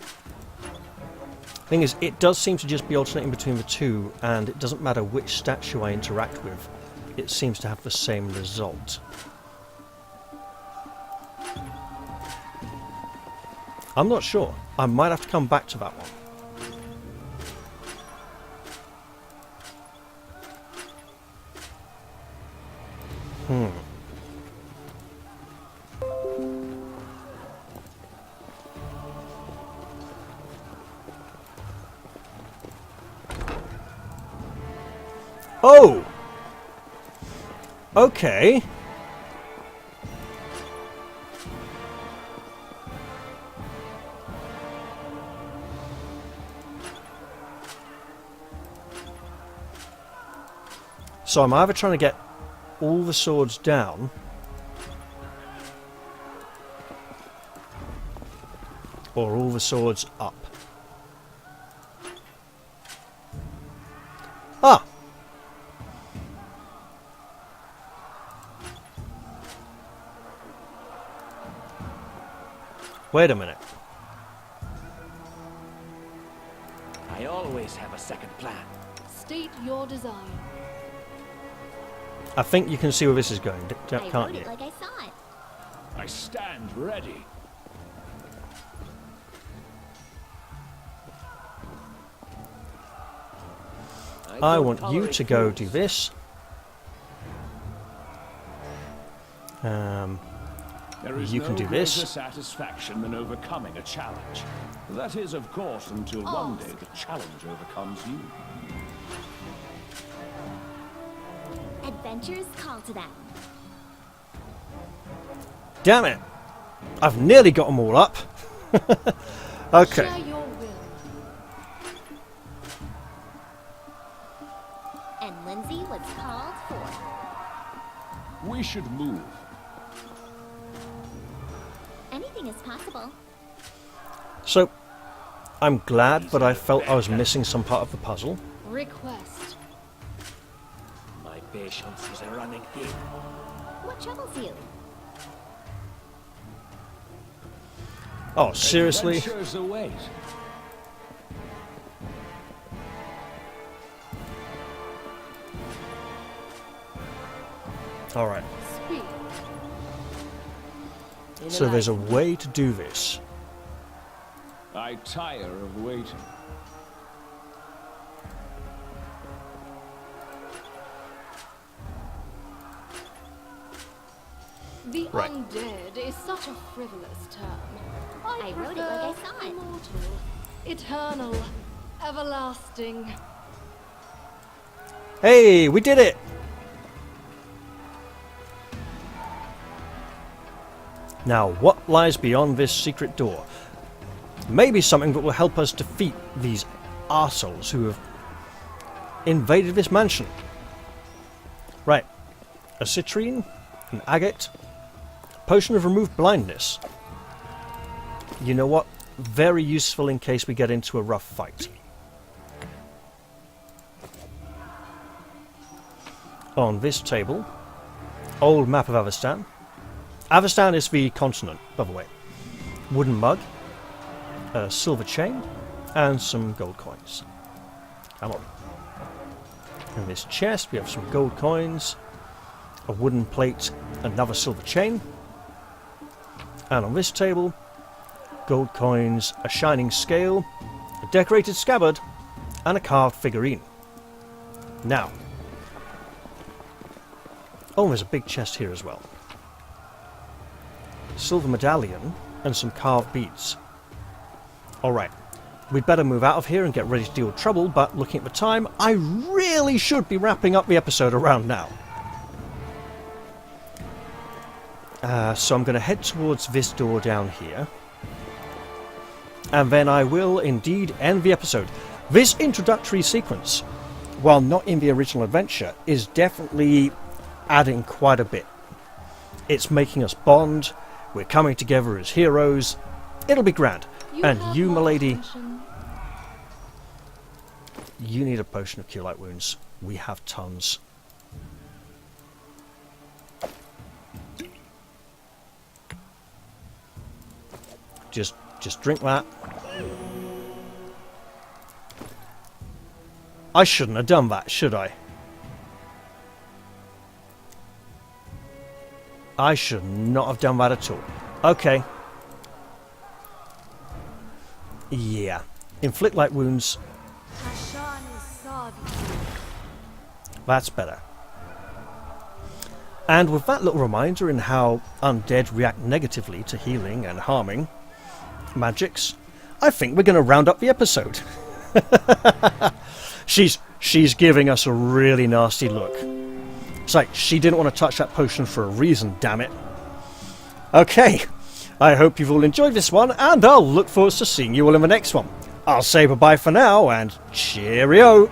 Thing is, it does seem to just be alternating between the two, and it doesn't matter which statue I interact with, it seems to have the same result. I'm not sure. I might have to come back to that one. Oh! Okay. So I'm either trying to get all the swords down, or all the swords up. Ah! Wait a minute. I always have a second plan. State your desire. I think you can see where this is going, I can't wrote you? it like I saw it. I stand ready. I don't want you tolerate to go fools. do this. There is You no can do greater this. satisfaction than overcoming a challenge. That is, of course, until one day the challenge overcomes you. Adventures call to them. Damn it! I've nearly got them all up. Okay. Share your will. And Lindsay was called for. We should move. Anything is possible. So, I'm glad, but I felt I was missing some part of the puzzle. Request. My patience is running thin. What troubles you? Oh, seriously? Adventures await. Alright, Speak. so there's a way to do this. I tire of waiting. The Right. undead is such a frivolous term. I wrote it like I prefer saw it. Immortal, eternal, everlasting. Hey, we did it! Now, what lies beyond this secret door? Maybe something that will help us defeat these arseholes who have invaded this mansion. Right. A citrine, an agate, potion of removed blindness. You know what? Very useful in case we get into a rough fight. On this table, old map of Avestan. Avestan is the continent, by the way. Wooden mug, a silver chain, and some gold coins. Come on. In this chest we have some gold coins, a wooden plate, another silver chain. And on this table, gold coins, a shining scale, a decorated scabbard, and a carved figurine. Now. Oh, there's a big chest here as well. Silver medallion and some carved beads. Alright, we'd better move out of here and get ready to deal with trouble, but looking at the time, I really should be wrapping up the episode around now. So I'm going to head towards this door down here. And then I will indeed end the episode. This introductory sequence, while not in the original adventure, is definitely adding quite a bit. It's making us bond. We're coming together as heroes. It'll be grand. And have you, my my lady, attention. you need a potion of cure light wounds. We have tons. Just drink that. I shouldn't have done that, should I? I should not have done that at all. Okay. Yeah. Inflict light wounds. That's better. And with that little reminder in how undead react negatively to healing and harming magics, I think we're going to round up the episode. She's giving us a really nasty look. It's like she didn't want to touch that potion for a reason, damn it. Okay, I hope you've all enjoyed this one, and I'll look forward to seeing you all in the next one. I'll say bye-bye for now, and cheerio!